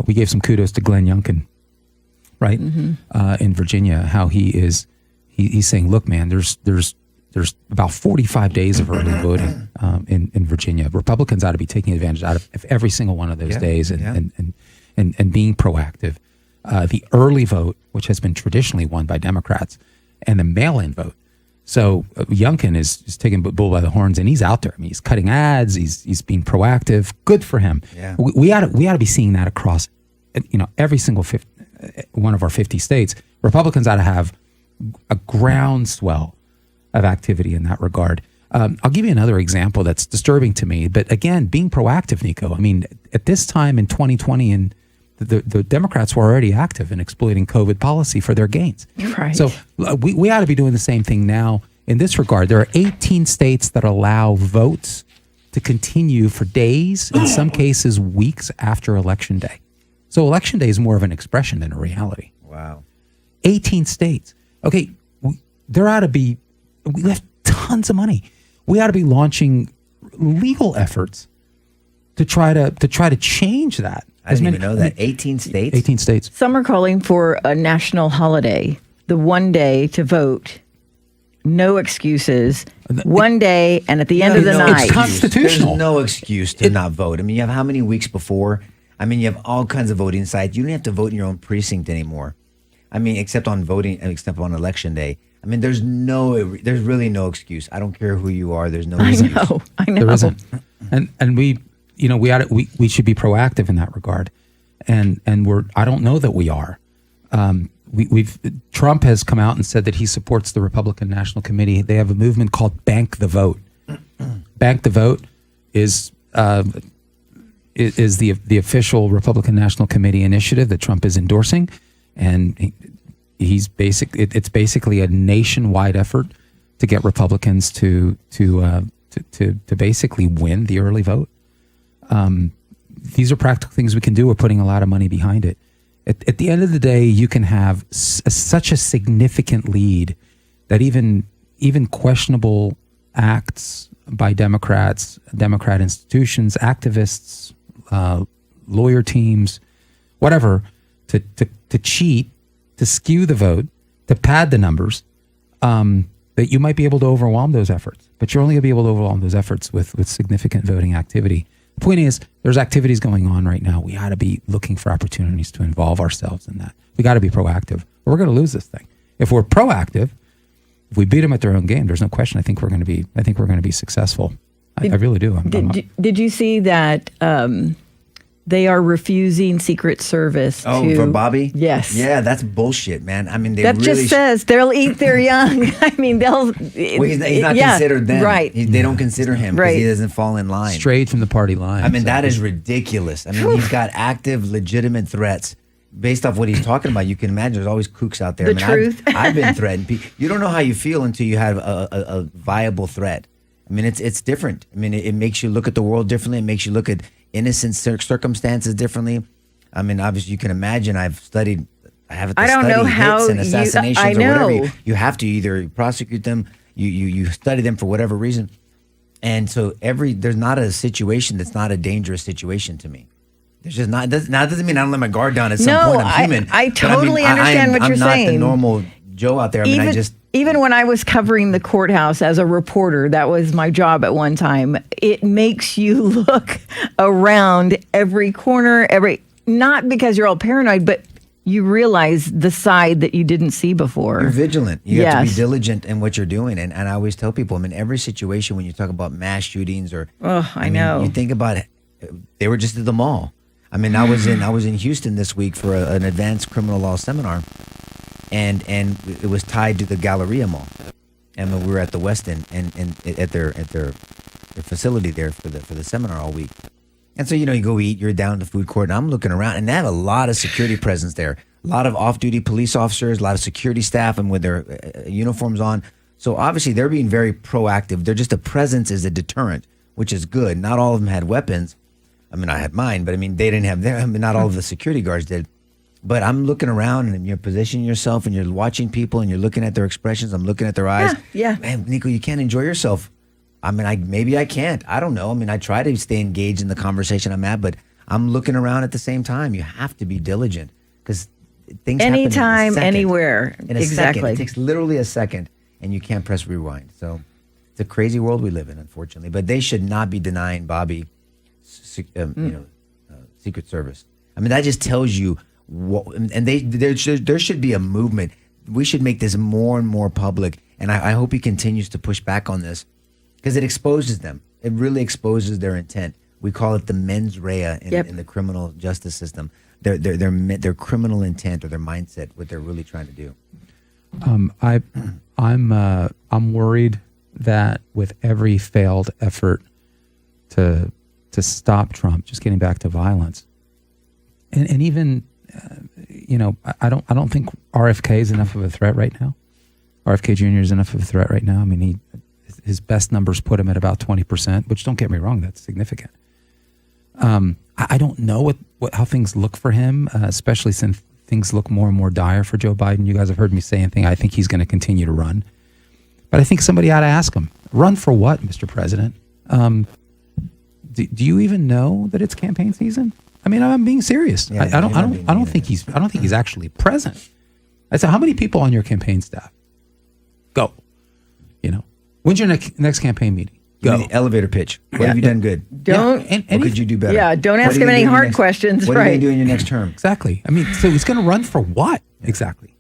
we gave some kudos to Glenn Youngkin, right, in Virginia. How he's saying, look, man, there's about 45 days of early voting in Virginia. Republicans ought to be taking advantage out of every single one of those days and being proactive. The early vote, which has been traditionally won by Democrats, and the mail-in vote. So Youngkin is taking the bull by the horns, and he's out there. I mean, he's cutting ads. He's being proactive. Good for him. Yeah. We ought to be seeing that across, every single one of our 50 states. Republicans ought to have a groundswell of activity in that regard. I'll give you another example that's disturbing to me. But again, being proactive, Nico. I mean, at this time in 2020, and the Democrats were already active in exploiting COVID policy for their gains. Right. So we ought to be doing the same thing now in this regard. There are 18 states that allow votes to continue for days, in some cases weeks after Election Day. So Election Day is more of an expression than a reality. Wow. 18 states. Okay, we have tons of money. We ought to be launching legal efforts to try to change that. I didn't even know that. 18 states? 18 states. Some are calling for a national holiday, the one day to vote. No excuses. One day, and at the end of the night. It's constitutional. There's no excuse to not vote. I mean, you have how many weeks before? I mean, you have all kinds of voting sites. You don't have to vote in your own precinct anymore. I mean, except on Election Day. I mean, there's really no excuse. I don't care who you are. There's no excuse. I know. There isn't. And we should be proactive in that regard. And I don't know that we are. Trump has come out and said that he supports the Republican National Committee. They have a movement called Bank the Vote. Bank the Vote is is the official Republican National Committee initiative that Trump is endorsing, and it's basically a nationwide effort to get Republicans to basically win the early vote. These are practical things we can do. We're putting a lot of money behind it. At the end of the day, you can have such a significant lead that even questionable acts by Democrats, Democrat institutions, activists, lawyer teams, whatever, to cheat, to skew the vote, to pad the numbers, that you might be able to overwhelm those efforts. But you're only going to be able to overwhelm those efforts with significant voting activity. The point is, there's activities going on right now. We ought to be looking for opportunities to involve ourselves in that. We got to be proactive, or we're going to lose this thing. If we're proactive, if we beat them at their own game, there's no question. I think we're going to be successful. I really do. Did you see that they are refusing Secret Service? For Bobby? Yes. Yeah, that's bullshit, man. I mean, just says they'll eat their young. I mean, they'll. Well, he's not considered them. Right. They don't consider him because he doesn't fall in line. Strayed from the party line. I mean, that is ridiculous. I mean, he's got active, legitimate threats. Based off what he's talking about, you can imagine there's always kooks out there. Truth. I've been threatened. You don't know how you feel until you have a viable threat. I mean, it's different. I mean, it makes you look at the world differently. It makes you look at innocent circumstances differently. I mean, obviously, you can imagine. I haven't studied hits and assassinations I know. or whatever. You have to either prosecute them, you study them for whatever reason, and so there's not a situation that's not a dangerous situation to me. There's just not. That doesn't mean I don't let my guard down at some point. I'm human. I totally understand what you're saying. I'm not the normal Joe out there. Even when I was covering the courthouse as a reporter, that was my job at one time. It makes you look around every corner, not because you're all paranoid, but you realize the side that you didn't see before. You're vigilant. You have to be diligent in what you're doing. And I always tell people, I mean, every situation when you talk about mass shootings or I know. You think about it, they were just at the mall. I mean, I was in Houston this week for an advanced criminal law seminar. And it was tied to the Galleria Mall, and we were at the West End and at their facility there for the seminar all week. And so you go eat, you're down in the food court, and I'm looking around, and they have a lot of security presence there, a lot of off-duty police officers, a lot of security staff, and with their uniforms on. So obviously they're being very proactive. They're just a presence is a deterrent, which is good. Not all of them had weapons. I mean, I had mine, but I mean they didn't have their. I mean, not all of the security guards did. But I'm looking around and you're positioning yourself and you're watching people and you're looking at their expressions. I'm looking at their eyes. Yeah. Man, Nico, you can't enjoy yourself. I mean, maybe I can't. I don't know. I mean, I try to stay engaged in the conversation I'm at, but I'm looking around at the same time. You have to be diligent because things happen anytime, anywhere. In a exactly. second. It takes literally a second and you can't press rewind. So it's a crazy world we live in, unfortunately. But they should not be denying Bobby, Secret Service. I mean, that just tells you. And there should be a movement. We should make this more and more public. And I hope he continues to push back on this because it exposes them. It really exposes their intent. We call it the mens rea in the criminal justice system. Their criminal intent or their mindset, what they're really trying to do. I'm worried that with every failed effort to stop Trump, just getting back to violence, and even. I don't think RFK is enough of a threat right now. RFK Jr. is enough of a threat right now. I mean, his best numbers put him at about 20%, which don't get me wrong, that's significant. I don't know how things look for him, especially since things look more and more dire for Joe Biden. You guys have heard me say anything. I think he's going to continue to run. But I think somebody ought to ask him, run for what, Mr. President? Do you even know that it's campaign season? I mean, I'm being serious. Yeah, I don't think he's actually present. I said, how many people on your campaign staff? Go. When's your next campaign meeting? Go. Elevator pitch. What have you done good? What could you do better? Yeah, don't ask him any hard questions. What are you going to do in your next term? Exactly. I mean, so he's going to run for what? Exactly.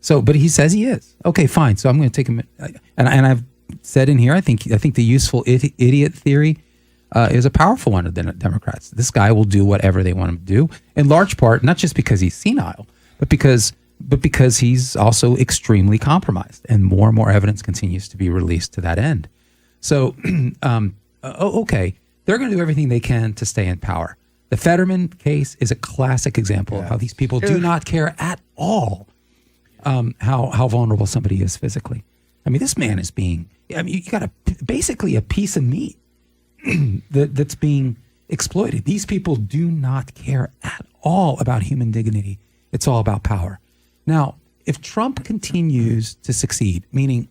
So, but he says he is. Okay, fine. So I'm going to take him. And I've said in here, I think the useful idiot theory is a powerful one of the Democrats. This guy will do whatever they want him to do, in large part, not just because he's senile, but because he's also extremely compromised, and more evidence continues to be released to that end. So, okay, they're going to do everything they can to stay in power. The Fetterman case is a classic example of how these people do not care at all how vulnerable somebody is physically. I mean, this man is you got basically a piece of meat that's being exploited. These people do not care at all about human dignity. It's all about power. Now, if Trump continues to succeed, meaning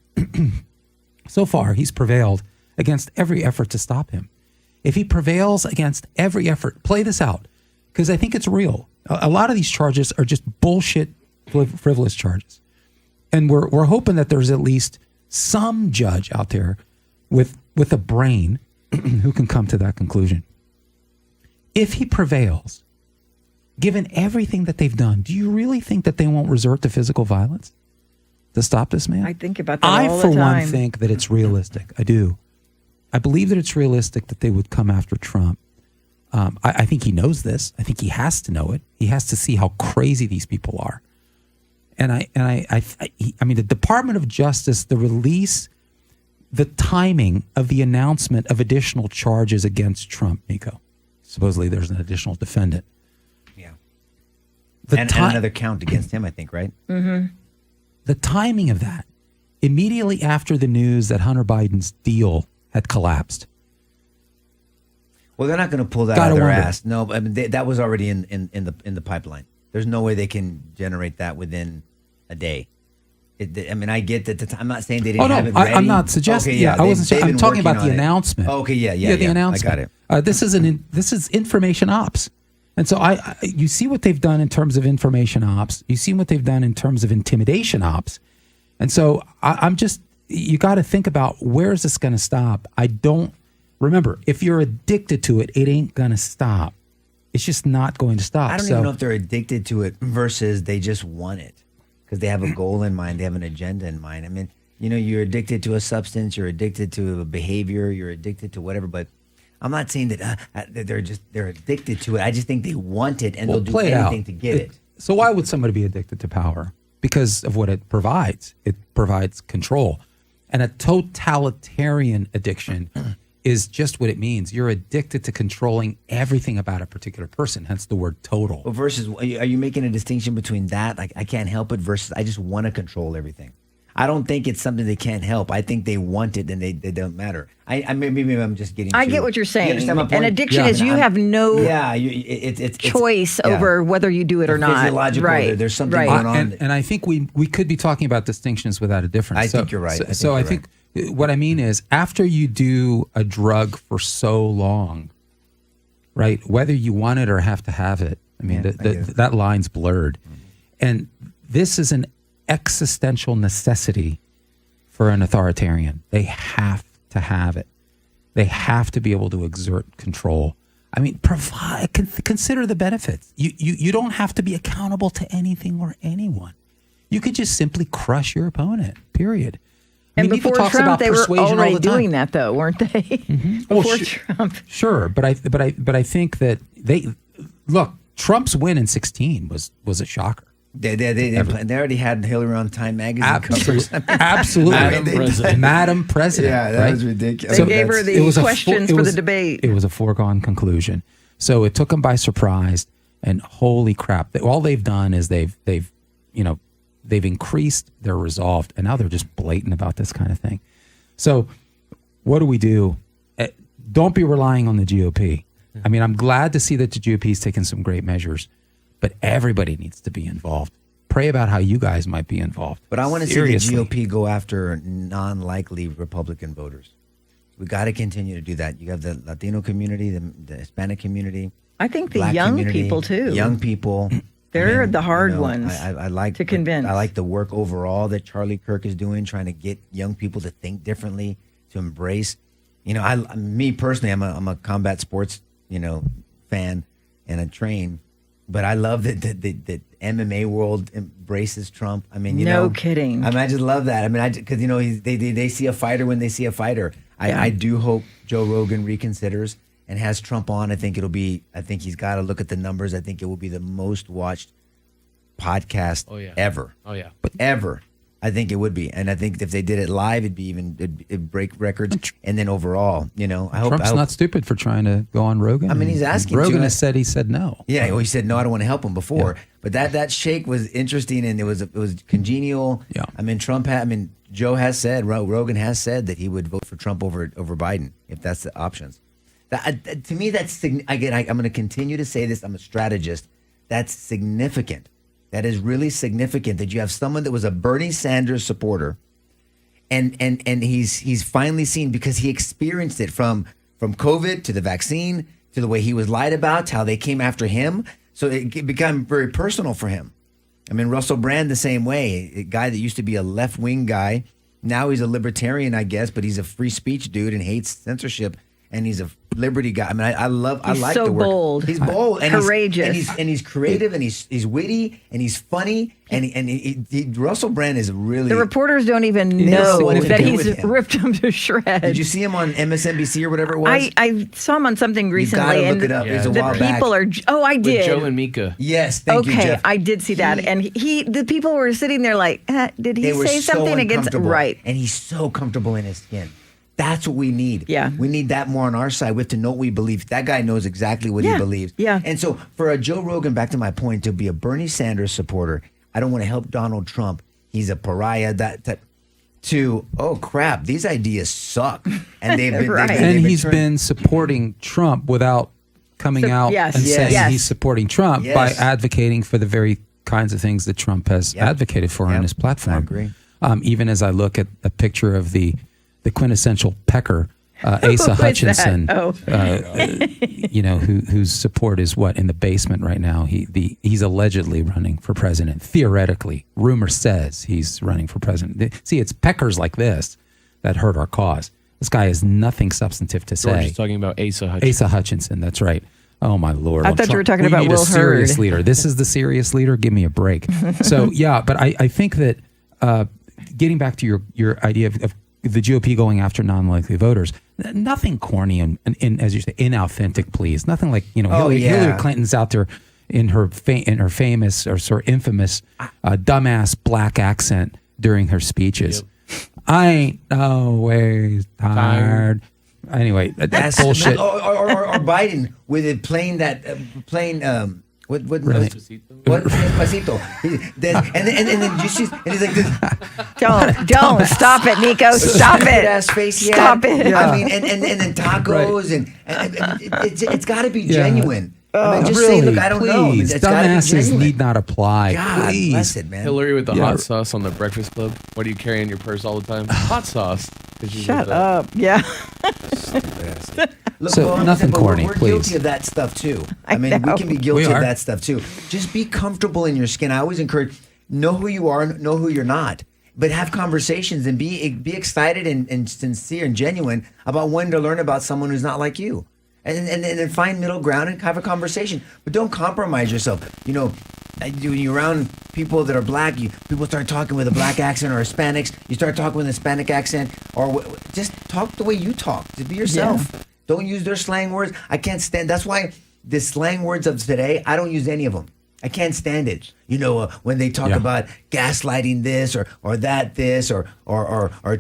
so far he's prevailed against every effort to stop him. If he prevails against every effort, play this out, because I think it's real. A lot of these charges are just bullshit, frivolous charges. And we're hoping that there's at least some judge out there with a brain who can come to that conclusion. If he prevails, given everything that they've done, do you really think that they won't resort to physical violence to stop this man? I think about that all the time. I, for one, think that it's realistic. I do. I believe that it's realistic that they would come after Trump. I think he knows this. I think he has to know it. He has to see how crazy these people are. And I mean, the Department of Justice, the release, the timing of the announcement of additional charges against Trump, Nico. Supposedly there's an additional defendant. Yeah. And another count against him, I think, right? Mm-hmm. The timing of that, immediately after the news that Hunter Biden's deal had collapsed. Well, they're not going to pull that out of their ass. No, I mean, that was already in the pipeline. There's no way they can generate that within a day. I mean, I get that. I'm not saying they didn't have it ready. I'm not suggesting. Okay, I wasn't. I'm talking about the announcement. Okay, yeah. The announcement. I got it. This is information ops, and so you see what they've done in terms of information ops. You see what they've done in terms of intimidation ops, and so I'm just. You got to think about, where is this going to stop? Remember, if you're addicted to it, it ain't going to stop. It's just not going to stop. I don't even know if they're addicted to it versus they just want it because they have a goal in mind. They have an agenda in mind. I mean, you're addicted to a substance, you're addicted to a behavior, you're addicted to whatever, but I'm not saying that they're addicted to it. I just think they want it and they'll do anything to get it. So why would somebody be addicted to power? Because of what it provides. It provides control. And a totalitarian addiction is just what it means. You're addicted to controlling everything about a particular person, hence the word total. Well, versus, are you making a distinction between that, like I can't help it, versus I just want to control everything? I don't think it's something they can't help. I think they want it and they don't matter. Maybe I'm just getting. I get what you're saying. You understand my point? An addiction is you have no choice over whether you do it or not. Physiological. Right. There's something going on. And I think we could be talking about distinctions without a difference. I think you're right. I think what I mean is, after you do a drug for so long, right, whether you want it or have to have it, I mean, that line's blurred. Mm-hmm. And this is an existential necessity for an authoritarian. They have to have it. They have to be able to exert control. I mean, consider the benefits. You don't have to be accountable to anything or anyone. You could just simply crush your opponent, period. And before Trump, they were already doing that, though, weren't they? Mm-hmm. Before Trump. Sure, but I think that Trump's win in 2016 was a shocker. They already had Hillary on Time magazine covers. Absolutely. Madam President. Yeah, that was ridiculous. They gave her the questions for the debate. It was a foregone conclusion. So it took them by surprise, and holy crap. All they've done is they've increased their resolve, and now they're just blatant about this kind of thing. So what do? Don't be relying on the GOP. I mean, I'm glad to see that the GOP is taking some great measures, but everybody needs to be involved. Pray about how you guys might be involved. But I want to see the GOP go after non-likely Republican voters. We got to continue to do that. You have the Latino community, the Hispanic community. I think the young people, too. Young people. They're the hard ones I like to convince. I like the work overall that Charlie Kirk is doing, trying to get young people to think differently, to embrace. Me personally, I'm a combat sports, fan, and I train. But I love that the MMA world embraces Trump. I mean, no kidding. I just love that. I mean, because they see a fighter when they see a fighter. I do hope Joe Rogan reconsiders and has Trump on. I think he's got to look at the numbers. I think it will be the most watched podcast ever. Oh yeah. But ever. I think it would be, and I think if they did it live, it'd break records. And then overall, I hope Trump's not stupid for trying to go on Rogan. I mean, he's asking. Rogan has said he said no. Yeah, well, he said no. I don't want to help him before, but that shake was interesting, and it was congenial. Yeah. I mean, Joe has said, Rogan has said that he would vote for Trump over Biden if that's the options. To me, that's I'm going to continue to say this. I'm a strategist. That's significant. That is really significant that you have someone that was a Bernie Sanders supporter, and he's finally seen, because he experienced it from COVID to the vaccine to the way he was lied about, to how they came after him. So it became very personal for him. I mean, Russell Brand the same way, a guy that used to be a left-wing guy. Now he's a libertarian, I guess, but he's a free speech dude and hates censorship. And he's a liberty guy. I mean, I like so the work. bold. He's bold and courageous, he's creative, and he's witty, and he's funny, and Russell Brand is really. The reporters don't even know that he's ripped him to shreds. Did you see him on MSNBC or whatever it was? I saw him on something recently. You gotta look it up. Yeah. It was a while back. People are. Oh, I did. With Joe and Mika. Yes, thank you, Jeff. I did see that, and the people were sitting there like, did he They were say so something against? uncomfortable. Right. And he's so comfortable in his skin. That's what we need. Yeah. We need that more on our side. We have to know what we believe. That guy knows exactly what he believes. Yeah. And so for a Joe Rogan, back to my point, to be a Bernie Sanders supporter, I don't want to help Donald Trump. He's a pariah. Oh crap, these ideas suck. And they've been Right. And he's been supporting Trump without coming out and saying he's supporting Trump by advocating for the very kinds of things that Trump has advocated for on his platform. I agree. Even as I look at a picture of the quintessential pecker, Asa Hutchinson, whose support is in the basement right now. He's allegedly running for president. Theoretically, rumor says he's running for president. See, it's peckers like this that hurt our cause. This guy has nothing substantive to say. George is talking about Asa Hutchinson. Asa Hutchinson, that's right. Oh my Lord! I thought you were talking we about need Will a serious Hurd. leader. This is the serious leader. Give me a break. So but I think that getting back to your idea of the GOP going after non-likely voters, nothing corny and as you say, inauthentic pleas. Nothing like Hillary Clinton's out there in her famous or sort of infamous dumbass black accent during her speeches. Yep. I ain't always tired. Anyway, that's bullshit. Or Biden with it playing what Despacito. And then you see, and he's like this. Don't stop it, Nico. Stop it. Ass face. Stop it. I mean, and then tacos and it's got to be genuine. I mean, just really, say, look, I don't know. Please, It's gotta be dumbasses genuine. need not apply. God please. bless it, man. Hillary with the hot sauce on the Breakfast Club. What do you carry in your purse all the time? Hot sauce. Shut up. Yeah. Look, So, nothing corny, we're please. guilty of that stuff too. I mean, we know. can be guilty We of are. that stuff too. Just be comfortable in your skin. I always encourage, know who you are, know who you're not. But have conversations and be excited and sincere and genuine about wanting to learn about someone who's not like you. And then find middle ground and have a conversation. But don't compromise yourself. When you're around people that are black, people start talking with a black accent, or Hispanics, you start talking with a Hispanic accent, or just talk the way you talk. Just be yourself. Yeah. Don't use their slang words. I can't stand. That's why the slang words of today, I don't use any of them. I can't stand it. When they talk about gaslighting this or that this or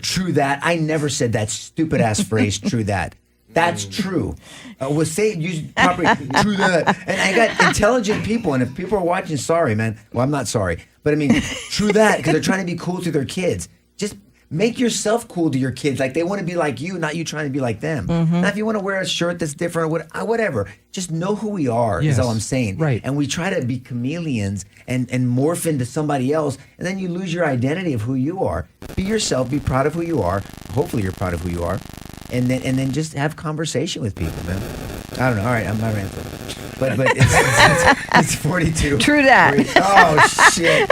true that. I never said that stupid ass phrase, true that. That's true. Use proper true that. And I got intelligent people, and if people are watching, sorry, man. Well, I'm not sorry. But I mean, true that, because they're trying to be cool to their kids. Just make yourself cool to your kids. Like, they want to be like you, not you trying to be like them. Mm-hmm. Now, if you want to wear a shirt that's different or whatever, just know who we are, is all I'm saying. Right. And we try to be chameleons and morph into somebody else, and then you lose your identity of who you are. Be yourself. Be proud of who you are. Hopefully you're proud of who you are. And then just have conversation with people, man. I don't know. All right, I'm not ranting. But it's 42. True that. Oh, shit.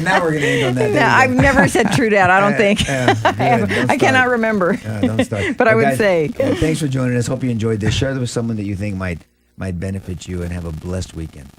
Now we're going to end on that. No, I've never said true that. I don't think. Good. I cannot remember. Don't start. But I would guys, say. Thanks for joining us. Hope you enjoyed this. Share this with someone that you think might benefit you, and have a blessed weekend.